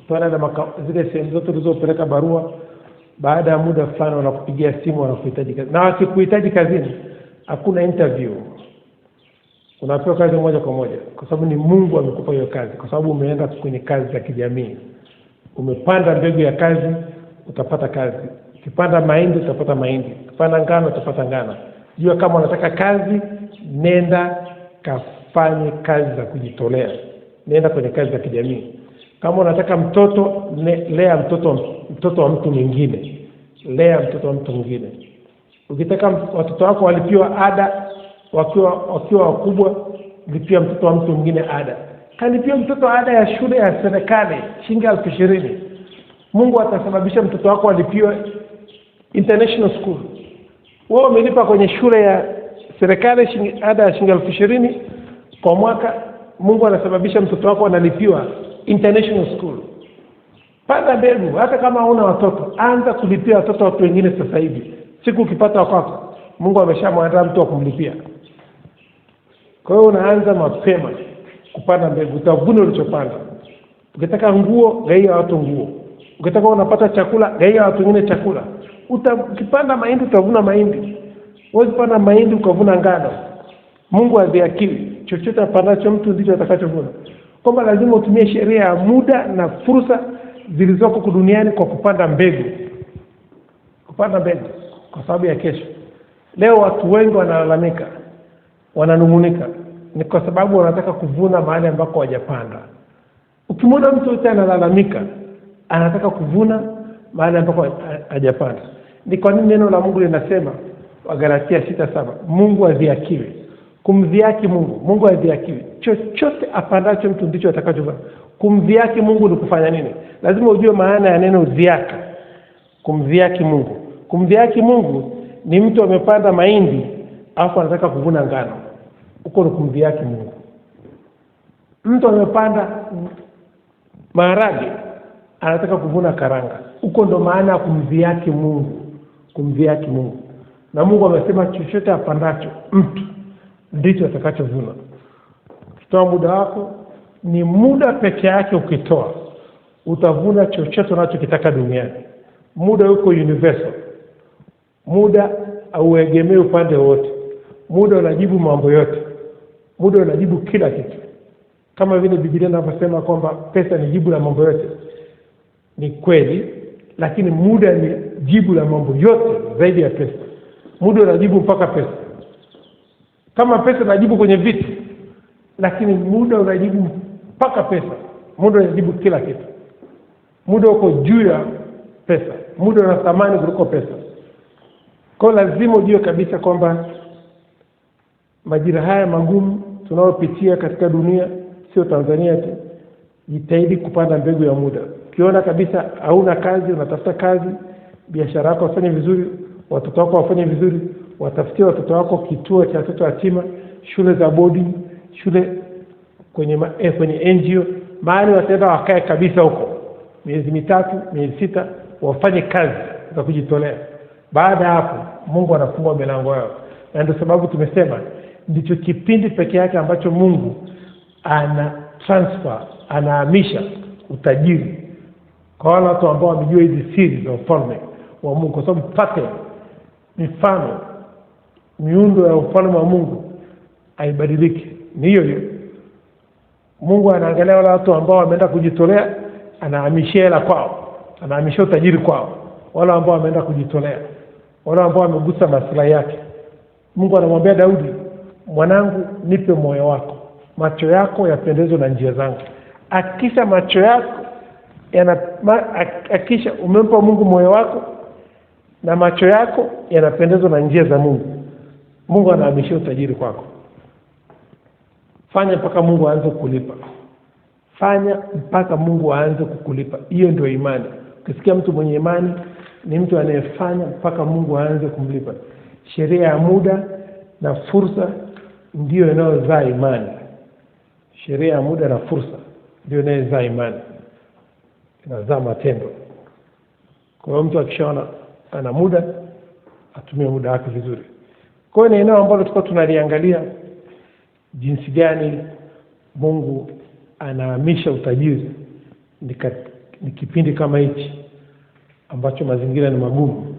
A: Utaona zile sehemu zote ulizopeleka barua, baada ya muda fulani wanakupigia simu, wanakuhitaji kazi. Na wakikuhitaji kazini, hakuna interview. Unapewa kazi moja kwa moja, kwa sababu ni Mungu amekupa hiyo kazi, kwa sababu umeenda kwenye kazi za kijamii. Umepanda mbegu ya kazi, utapata kazi. Ukipanda mahindi utapata mahindi. Ukipanda ngano utapata ngano. Jua kama unataka kazi, nenda kafanye kazi za kujitolea. Nenda kwenye kazi za kijamii. Kama unataka mtoto, lea mtoto wa mtu mwingine. Lea mtoto wa mtu mwingine. Ukitaka watoto wako walipiwa ada wakiwa wakubwa, lipia mtoto wa mtu mwingine ada. Kalipia mtoto ada ya shule ya serikali shilingi 20,000. Mungu atasababisha mtoto wako alipiwe international school. Wewe umelipa kwenye shule ya serikali ada ya shilingi 20,000 kwa mwaka, Mungu anasababisha mtoto wako analipiwa international school. Panda mbegu. Hata kama huna watoto, anza kulipia watoto watu wengine sasa hivi. Siku ukipata wako, Mungu ameshamwandaa mtu wa kumlipia. Kwa hiyo unaanza mapema kupanda mbegu, utavuna ulichopanda. Ukitaka nguo, gaia watu nguo. Ukitaka unapata chakula, gaia watu wengine chakula. Ukipanda mahindi utavuna mahindi. Wewe panda mahindi ukavuna ngano. Mungu aziakili. Chochote apandacho mtu ndicho atakachovuna. Kwamba lazima utumie sheria ya muda na fursa zilizoko duniani kwa kupanda mbegu. Kupanda mbegu kwa sababu ya kesho. Leo watu wengi wanalalamika, wananungunika, ni kwa sababu wanataka kuvuna mahali ambako hawajapanda. Ukimwona mtu yote analalamika, anataka kuvuna mahali ambako hajapanda. Ni kwa nini neno la Mungu linasema Wagalatia 6:7, Mungu adhiakiwe. Kumdhihaki Mungu adhiakiwe. Chochote apandacho mtu ndicho atakachovuna. Kumdhihaki Mungu ni kufanya nini? Lazima ujue maana ya neno dhiaka. Kumdhihaki Mungu. Kumdhihaki Mungu ni mtu amepanda mahindi alafu anataka kuvuna ngano. Uko ni kumdhihaki Mungu. Mtu amepanda maharage anataka kuvuna karanga. Uko ndo maana ya kumdhihaki Mungu. Kumdhihaki Mungu. Na Mungu amesema chochote apandacho mtu ndicho atakachovuna. Ukitoa muda wako, ni muda peke yake ukitoa, utavuna chochote unachokitaka duniani. Muda uko universal. Muda hauegemei upande wote. Muda unajibu mambo yote. Muda unajibu kila kitu. Kama vile Biblia inavyosema kwamba pesa ni jibu la mambo yote. Ni kweli, lakini muda ni jibu la mambo yote zaidi ya pesa. Muda unajibu mpaka pesa. Kama pesa inajibu kwenye vitu, lakini muda unajibu mpaka pesa. Muda unajibu kila kitu. Muda uko juu ya pesa. Muda una thamani kuliko pesa. Kwa lazima ujue kabisa kwamba majira haya magumu tunayopitia katika dunia, sio Tanzania tu, jitahidi kupanda mbegu ya muda. Ukiona kabisa hauna kazi, unatafuta kazi, biashara yako ifanye vizuri, watoto wako wafanye vizuri, watafutie watoto wako kituo cha watoto yatima, shule za boarding, shule kwenye NGO, mahali wataenda wakae kabisa huko miezi 3, miezi 6, wafanye kazi za kujitolea. Baada ya hapo Mungu anafungua milango yao. Na ndio sababu tumesema ndicho kipindi pekee yake ambacho Mungu anahamisha utajiri kwa wale watu ambao wamejua hizi siri za ufalme wa Mungu. Kwa sababu pate mifano, miundo ya ufalme wa Mungu haibadiliki. Ni hiyo hiyo. Mungu anaangalia wale watu ambao wameenda kujitolea, anahamishia hela kwao, anahamishia utajiri kwao. Wale ambao wameenda kujitolea, wale ambao wamegusa maslahi yake. Mungu anamwambia Daudi, mwanangu, nipe moyo wako, macho yako yapendezwe na njia zangu. Akisha macho yako akisha umempa Mungu moyo wako na macho yako yanapendezwa na njia za Mungu, Mungu anahamishia utajiri kwako. Fanya mpaka Mungu aanze kukulipa. Fanya mpaka Mungu aanze kukulipa. Hiyo ndio imani. Ukisikia mtu mwenye imani ni mtu anayefanya mpaka Mungu aanze kumlipa. Sheria ya muda na fursa ndio inayozaa imani. Sheria ya muda na fursa ndio inayozaa imani. Inazaa matendo. Kwa hiyo mtu akishaona ana muda, atumie muda wake vizuri. Kwa hiyo ni eneo ambalo tulikuwa tunaliangalia jinsi gani Mungu anahamisha utajiri. Ni kipindi kama hichi ambacho mazingira ni magumu.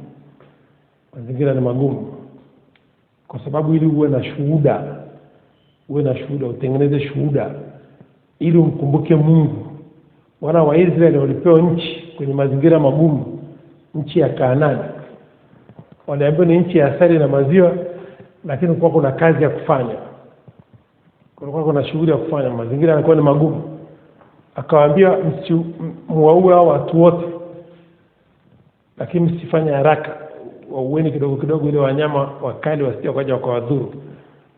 A: Mazingira ni magumu. Kwa sababu ili uwe na shuhuda, utengeneze shuhuda ili umkumbuke Mungu. Wana wa Israeli walipewa nchi kwenye mazingira magumu, nchi ya Kanaani. Waliambiwa ni nchi ya asali na maziwa, lakini kulikuwa kuna kazi ya kufanya. Kulikuwa kuna shughuli ya kufanya, mazingira yalikuwa ni magumu. Akawaambia muwaue hao watu wote, lakini msifanye haraka, waueni kidogo kidogo ile wanyama wakali wasije wakaja wakawadhuru.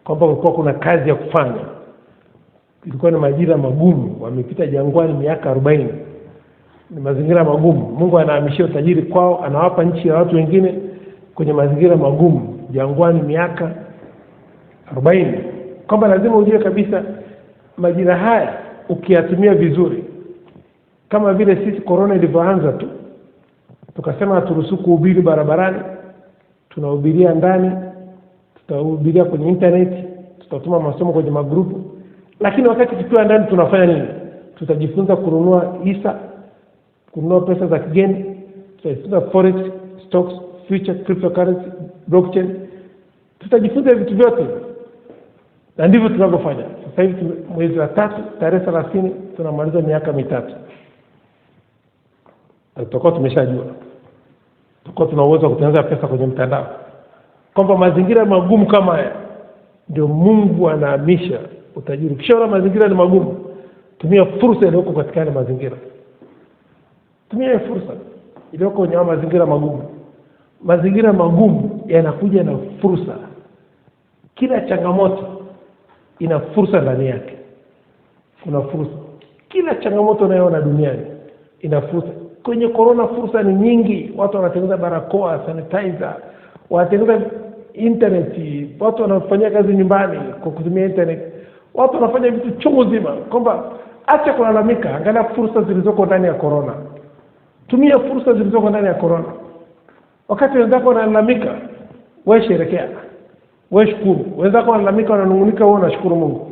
A: Kwamba kulikuwa kuna kazi ya kufanya. Ilikuwa ni majira magumu, wamepita jangwani miaka 40. Ni mazingira magumu. Mungu anahamishia utajiri kwao, anawapa nchi ya watu wengine kwenye mazingira magumu, jangwani miaka 40. Kwamba lazima ujue kabisa majira haya ukiyatumia vizuri. Kama vile sisi corona ilivyoanza tu, tukasema haturuhusu kuhubiri barabarani, tunahubiria ndani, tutahubiria kwenye internet, tutatuma masomo kwenye magrupu. Lakini wakati tukiwa ndani tunafanya nini? Tutajifunza kununua hisa, kununua pesa za kigeni, tutajifunza forex, stocks, future, cryptocurrency, blockchain. Tutajifunza vitu vyote. Na ndivyo tunavyofanya. Sasa hivi mwezi wa 3 tarehe 30 tunamaliza miaka 3. Tutakuwa tumeshajua. Tutakuwa tuna uwezo wa kutengeneza pesa kwenye mtandao. Kwamba mazingira magumu kama haya ndio Mungu anahamisha utajiri. Kisha mazingira ni magumu, tumia fursa iliyoko katika yale mazingira. Tumia fursa iliyoko kwenye mazingira magumu. Mazingira magumu yanakuja na fursa. Kila changamoto ina fursa ndani yake. Kuna fursa. Kila changamoto unayoona duniani ina fursa. Kwenye corona fursa ni nyingi. Watu wanatengeneza barakoa, sanitizer, wanatengeneza internet, watu wanafanya kazi nyumbani kwa kutumia internet. Watu wanafanya vitu chungu zima. Kwamba acha kulalamika, angalia fursa zilizoko ndani ya corona. Tumia fursa zilizoko ndani ya corona. Wakati wenzako wanalalamika, wewe sherekea. Wewe shukuru. Wenzako wanalalamika, wananungunika, wewe unashukuru Mungu.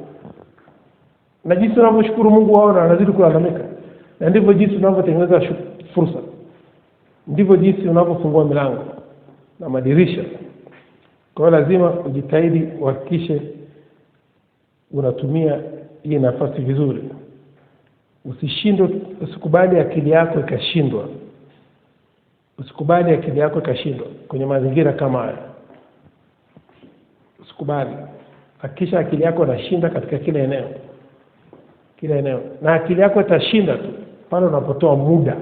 A: Na jinsi unavyoshukuru Mungu wao wanazidi kulalamika. Na ndivyo jinsi unavyotengeneza fursa. Ndivyo jinsi unavyofungua milango na madirisha. Kwa hiyo lazima ujitahidi uhakikishe unatumia hii nafasi vizuri. Usishindwe, usikubali akili yako ikashindwa. Usikubali akili yako ikashindwa kwenye mazingira kama haya. Usikubali. Hakikisha akili yako inashinda katika kila eneo. Kila eneo. Na akili yako itashinda tu pale unapotoa muda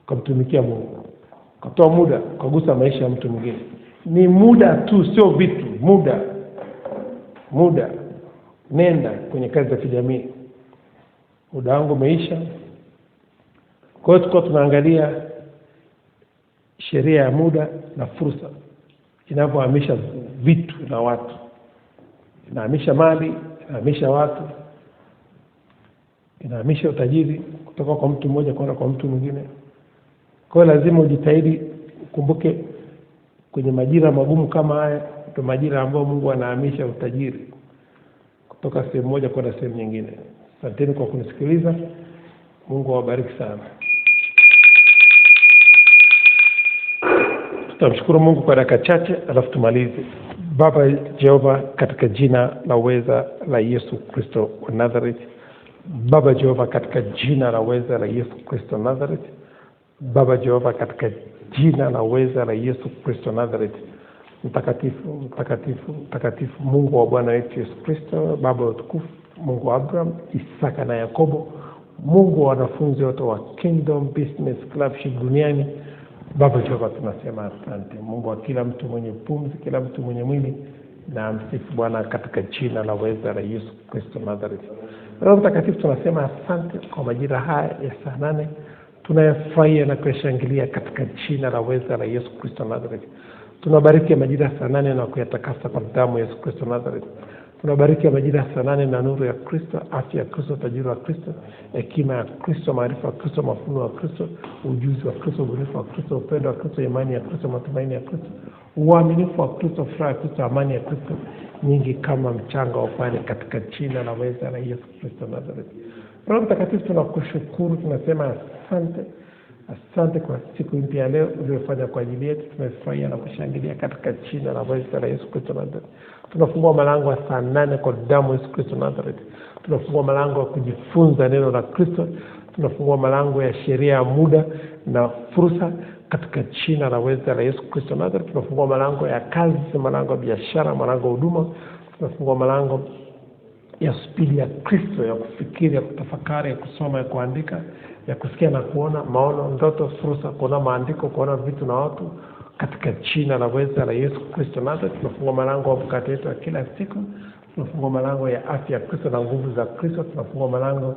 A: kumtumikia Mungu. Kutoa muda kugusa maisha ya mtu mwingine. Ni muda tu, sio vitu. Muda. Nenda kwenye kazi za kijamii. Muda wangu umeisha. Kwa hiyo tunaangalia sheria ya muda na fursa inavyohamisha vitu na watu. Inahamisha mali, inahamisha watu, inahamisha utajiri kutoka kwa mtu mmoja kwenda kwa mtu mwingine. Kwa hiyo lazima ujitahidi ukumbuke kwenye majira magumu kama haya ndio majira ambayo Mungu anahamisha utajiri kutoka sehemu moja kwenda sehemu nyingine. Asanteni kwa kunisikiliza. Mungu awabariki sana. Tutamshukuru Mungu kwa dakika chache alafu tumalize. Baba Jehova, katika jina la uweza la Yesu Kristo wa Nazareth. Baba Jehova, katika jina la uweza la Yesu Kristo wa Nazareth. Baba Jehova, katika jina la uweza la Yesu Kristo wa Nazareth. Mtakatifu Mungu wa Bwana wetu Yesu Kristo, Baba wa utukufu, Mungu wa Abraham, Isaka na Yakobo, Mungu wa wanafunzi wote wa Kingdom Business Clubship duniani. Baba Jehova, tunasema asante. Mungu wa kila mtu mwenye pumzi, kila mtu mwenye mwili, na msifu Bwana katika jina la uweza la Yesu Kristo Nazareth. Roho Mtakatifu, tunasema asante kwa majira haya ya saa 8 tunayafurahia na kushangilia katika jina la uweza la Yesu Kristo Nazareth. Tunabariki majira saa 8 na kuyatakasa kwa damu ya Yesu Kristo Nazareth. Tunabariki majira saa 8 na nuru ya Kristo, afya ya Kristo, tajiri wa Kristo, hekima ya Kristo, maarifa ya Kristo, mafunuo ya Kristo, ujuzi wa Kristo, ubunifu wa Kristo, upendo wa Kristo, imani ya Kristo, matumaini ya Kristo, uaminifu wa Kristo, furaha ya Kristo, amani ya Kristo, nyingi kama mchanga wa pwani katika jina la uweza la Yesu Kristo Nazareth. Roho Mtakatifu, tunakushukuru, tunasema asante. Asante kwa siku mpya leo uliyofanya kwa ajili yetu. Tumefurahia na kushangilia katika jina la uweza la Yesu Kristo Nazareth. Tunafungua malango ya saa 8 kwa damu ya Yesu Kristo Nazareth. Tunafungua malango ya kujifunza neno la Kristo. Tunafungua malango ya sheria ya muda na fursa katika jina la uweza la Yesu Kristo Nazareth. Tunafungua malango ya kazi, malango ya biashara, malango ya huduma. Tunafungua malango ya spidi ya Kristo, ya kufikiri, ya kutafakari, ya kusoma, ya kuandika, ya kusikia na kuona, maono, ndoto, fursa, kuona maandiko, kuona vitu na watu katika jina la uweza la Yesu Kristo Nazareth. Tunafungua malango ya mkate wetu wa kila siku. Tunafungua malango ya afya ya Kristo na nguvu za Kristo. Tunafungua malango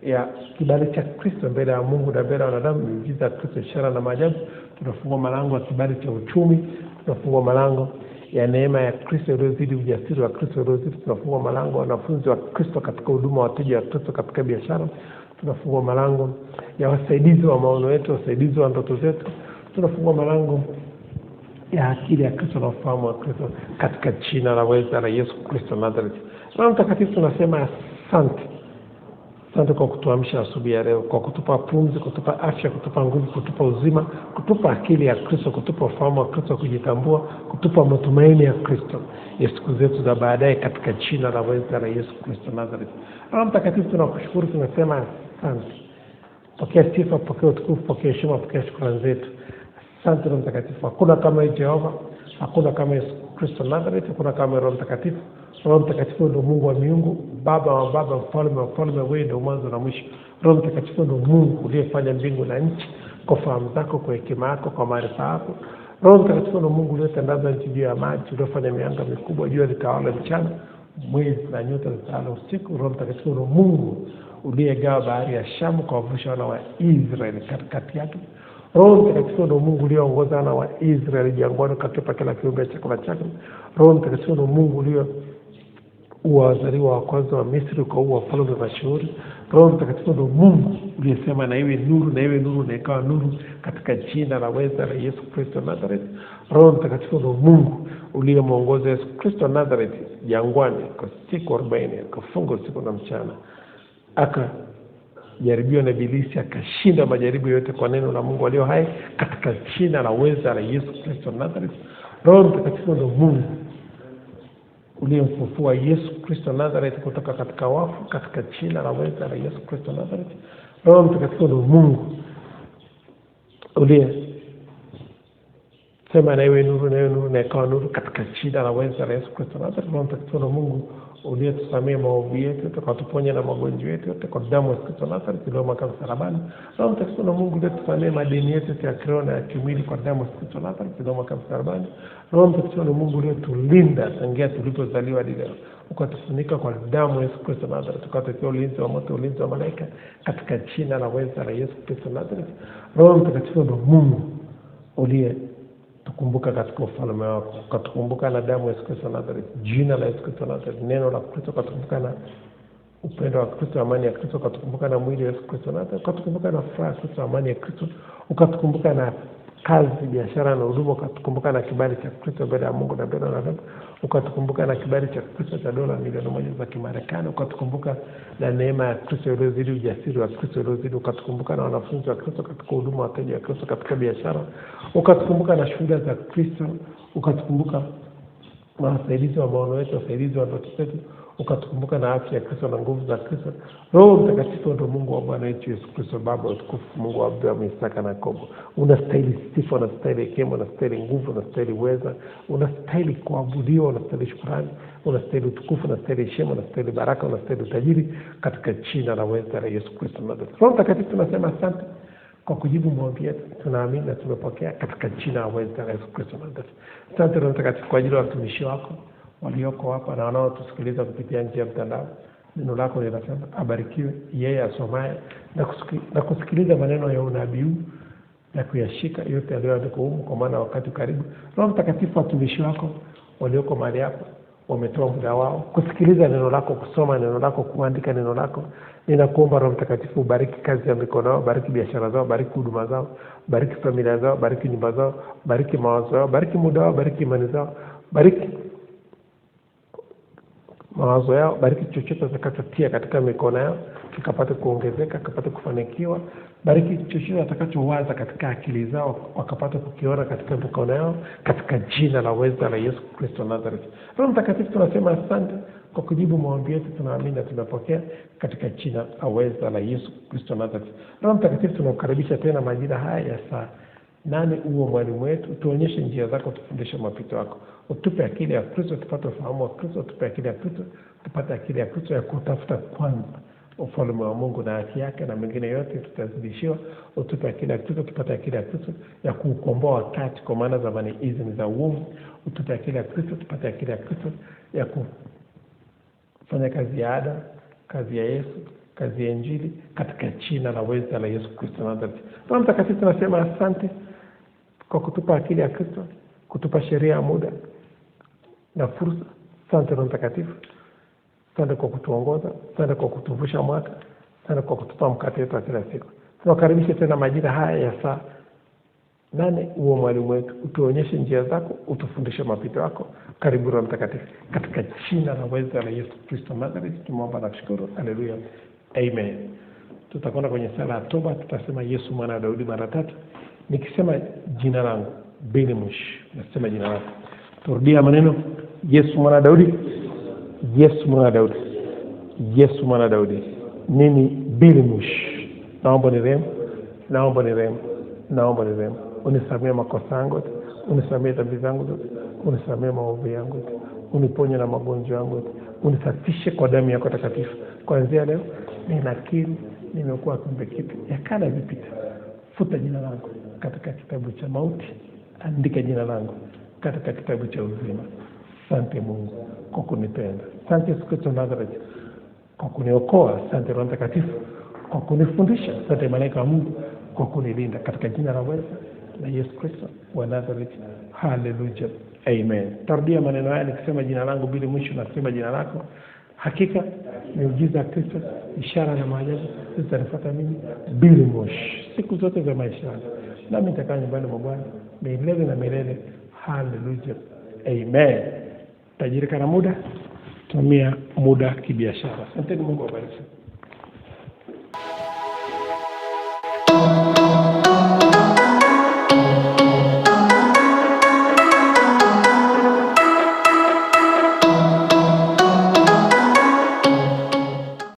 A: ya kibali cha Kristo mbele ya Mungu na mbele ya wanadamu, miujiza ya Kristo, ishara na maajabu. Tunafungua malango ya kibali cha uchumi. Tunafungua malango ya neema ya Kristo iliyozidi, ujasiri wa Kristo uliozidi. Tunafungua malango ya wanafunzi wa Kristo katika huduma, wateja wa Kristo katika biashara. Tunafungua malango ya wasaidizi wa maono yetu, wasaidizi wa ndoto zetu. Tunafungua malango ya akili ya Kristo na ufahamu wa Kristo katika jina la uweza la Yesu Kristo Nazareth. Roho Mtakatifu, tunasema asante. Asante kwa kutuamsha asubuhi ya leo, kwa kutupa pumzi, kutupa afya, kutupa nguvu, kutupa uzima, kutupa akili ya Kristo, kutupa ufahamu wa Kristo, kujitambua, kutupa matumaini ya Kristo ya siku zetu za baadaye katika jina la uweza la Yesu Kristo Nazareth. Roho Mtakatifu, tunakushukuru, tunasema asante. Pokea sifa, pokea utukufu, pokea heshima, pokea shukrani zetu. Asante Roho Mtakatifu. Hakuna kama Jehova, hakuna kama Yesu Kristo Nazareth, hakuna kama Roho Mtakatifu. Roho Mtakatifu ndio Mungu wa miungu, Baba wa baba, mfalme wa wafalme, wewe ndio mwanzo na mwisho. Roho Mtakatifu ndio Mungu uliyefanya mbingu na nchi kwa fahamu zako, kwa hekima yako, kwa maarifa yako. Roho Mtakatifu ndio Mungu uliyetandaza nchi juu ya maji, uliyofanya mianga mikubwa, jua litawala mchana, mwezi na nyota zitawala usiku. Roho Mtakatifu ndio Mungu uliyegawa bahari ya Shamu kwa wavusha wana wa Israeli katikati yake. Roho Mtakatifu ndio Mungu uliyeongoza wana wa Israeli jangwani katika kila kiumbe cha chakula chake. Roho Mtakatifu ndio Mungu ulio wazaliwa wa kwanza wa Misri kwa wafalme mashuhuri. Roho Mtakatifu ndio Mungu uliyesema na iwe nuru, na iwe nuru, na ikawa nuru katika jina la uweza la Yesu Kristo Nazareth. Roho Mtakatifu ndio Mungu uliyemwongoza Yesu Kristo Nazareth jangwani kwa siku 40, akafunga usiku na mchana, jaribio na ibilisi, akashinda majaribu yote kwa neno la Mungu aliye hai, katika jina la uweza la Yesu Kristo Nazareth. Roho Mtakatifu ndio Mungu uliyemfufua Yesu Kristo Nazareth kutoka katika wafu, katika jina la uweza la Yesu Kristo Nazareth. Roho Mtakatifu ndio Mungu uliye sema na iwe nuru, na iwe nuru, na ikawa nuru, katika jina la uweza la Yesu Kristo Nazareth. Roho Mtakatifu ndio Mungu uliyetusamea maovu yetu, tukatuponya na magonjwa yetu yote kwa damu ya Kristo Nazareth iliyomwagwa msalabani. Roho Mtakatifu ndio Mungu uliyetusamea madeni yetu ya kiroho na ya kimwili kwa damu ya Kristo Nazareth iliyomwagwa msalabani. Roho Mtakatifu ndio Mungu uliyetulinda tangia tulipozaliwa hadi leo, ukatufunika kwa damu ya Yesu Kristo Nazareth, ukatupa ulinzi wa moto, ulinzi wa malaika, katika jina la uweza la Yesu Kristo Nazareth. Roho Mtakatifu ndio Mungu uliye tukumbuka katika ufalme wako, ukatukumbuka na damu ya Yesu Kristo Nazareth, jina la Yesu Kristo Nazareth, neno la Kristo, ukatukumbuka na upendo wa Kristo, amani ya Kristo, ukatukumbuka na mwili wa Yesu Kristo Nazareth, ukatukumbuka na furaha ya Kristo, amani ya Kristo, ukatukumbuka na kazi, biashara na huduma, ukatukumbuka na kibali cha Kristo mbele ya Mungu na mbele ya wanadamu, ukatukumbuka na kibali cha Kristo cha dola milioni 1 za Kimarekani, ukatukumbuka na neema ya Kristo iliyozidi ujasiri wa Kristo iliyozidi, ukatukumbuka na wanafunzi wa Kristo katika huduma, wateja wa Kristo katika biashara, ukatukumbuka na shuhuda za Kristo, ukatukumbuka na wasaidizi wa maono yetu, wasaidizi wa ndoto zetu, ukatukumbuka na afya ya Kristo na nguvu za Kristo. Roho Mtakatifu ndio Mungu wa Bwana wetu Yesu Kristo, Baba wa utukufu, Mungu wa Abrahamu, Isaka na Yakobo. Unastahili sifa, unastahili hekima, unastahili nguvu, unastahili uweza, unastahili kuabudiwa, unastahili shukrani, unastahili utukufu, unastahili heshima, unastahili baraka, unastahili utajiri, katika jina la uweza la Yesu Kristo Nazareth. Roho Mtakatifu tunasema asante kwa kujibu maombi yetu, tunaamini na tumepokea katika jina la uweza la Yesu Kristo Nazareth. Asante Roho Mtakatifu kwa ajili ya watumishi wako walioko hapa na wanaotusikiliza kupitia njia ya mtandao. Neno lako linasema abarikiwe yeye asomaye na kusikiliza maneno ya unabii na kuyashika yote aliyoandikwa humu, kwa maana wakati karibu. Roho Mtakatifu, watumishi wako walioko mahali hapa wametoa muda wao kusikiliza neno lako, kusoma neno lako, kuandika neno lako. Ninakuomba Roho Mtakatifu, bariki kazi ya mikono yao, bariki biashara zao, bariki huduma zao, bariki familia zao, bariki nyumba zao, bariki mawazo yao, bariki muda wao, bariki imani zao, bariki mawazo yao, bariki chochote atakachotia katika mikono yao kikapate kuongezeka, kikapate kufanikiwa. Bariki chochote atakachowaza katika akili zao wakapate kukiona katika mikono yao, katika jina la uweza la Yesu Kristo Nazareth. Roho Mtakatifu, tunasema asante kwa kujibu maombi yetu, tunaamini na tunapokea katika jina la uweza la Yesu Kristo Nazareth. Roho Mtakatifu, tunakukaribisha tena majira haya ya saa 8 uwe mwalimu wetu, tuonyeshe njia zako, tufundishe mapito yako. Utupe akili ya Kristo, tupate ufahamu wa Kristo, utupe akili ya Kristo, tupate akili ya Kristo ya kutafuta kwanza ufalme wa Mungu na haki yake, na mengine yote tutazidishiwa. Utupe akili ya Kristo, tupate akili ya Kristo ya kukomboa wakati, kwa maana zamani hizi ni za uovu. Utupe akili ya Kristo, tupate akili ya Kristo ya kufanya kazi ya ada, kazi ya Yesu, kazi ya Injili, katika jina la uweza la Yesu Kristo Nazareth. Roho Mtakatifu, tunasema asante kwa kutupa akili ya Kristo, kutupa sheria ya muda na fursa. Asante Roho Mtakatifu, asante kwa kutuongoza, asante kwa kutuvusha mwaka, asante kwa kutupa mkate wetu kila siku. Tunakaribisha tena majira haya ya saa 8 uwe mwalimu wetu, utuonyeshe njia zako, utufundishe mapito yako. Karibu Roho Mtakatifu, katika jina la uweza la Yesu Kristo Nazareth tumeomba na kushukuru. Haleluya, amen. Tutakwenda kwenye sala ya toba, tutasema Yesu mwana wa Daudi mara 3. Nikisema jina langu Billy Mush, nasema jina lako. Turudia maneno: Yesu mwana wa Daudi, Yesu mwana wa Daudi, Yesu mwana wa Daudi. Mimi Billy Mush, naomba nirehemu, naomba nirehemu, naomba nirehemu. Unisamehe makosa yangu, unisamehe dhambi zangu zote, unisamehe maovu yangu yote, uniponye na magonjwa yangu yote, unisafishe kwa damu yako takatifu. Kuanzia leo ninakiri nimekuwa kiumbe kipya, ya kale vipita. Futa jina langu katika kitabu cha mauti, andika jina langu katika kitabu cha uzima. Asante Mungu kwa kunipenda. Asante Yesu Kristo Nazareth kwa kuniokoa. Asante Roho Mtakatifu kwa kunifundisha. Asante malaika wa Mungu kwa kunilinda, katika jina la uweza la Yesu Kristo wa Nazareth. Hallelujah, amen. Tarudia maneno haya nikisema jina langu Billy Mush, nasema jina lako. Hakika miujiza ya Kristo, ishara na maajabu zitanifuata mimi Billy Mush siku zote za maisha yangu, nami nitakaa nyumbani mwa Bwana milele na milele. Hallelujah, amen. Tajirika na muda, tumia muda kibiashara. Asante Mungu awabariki.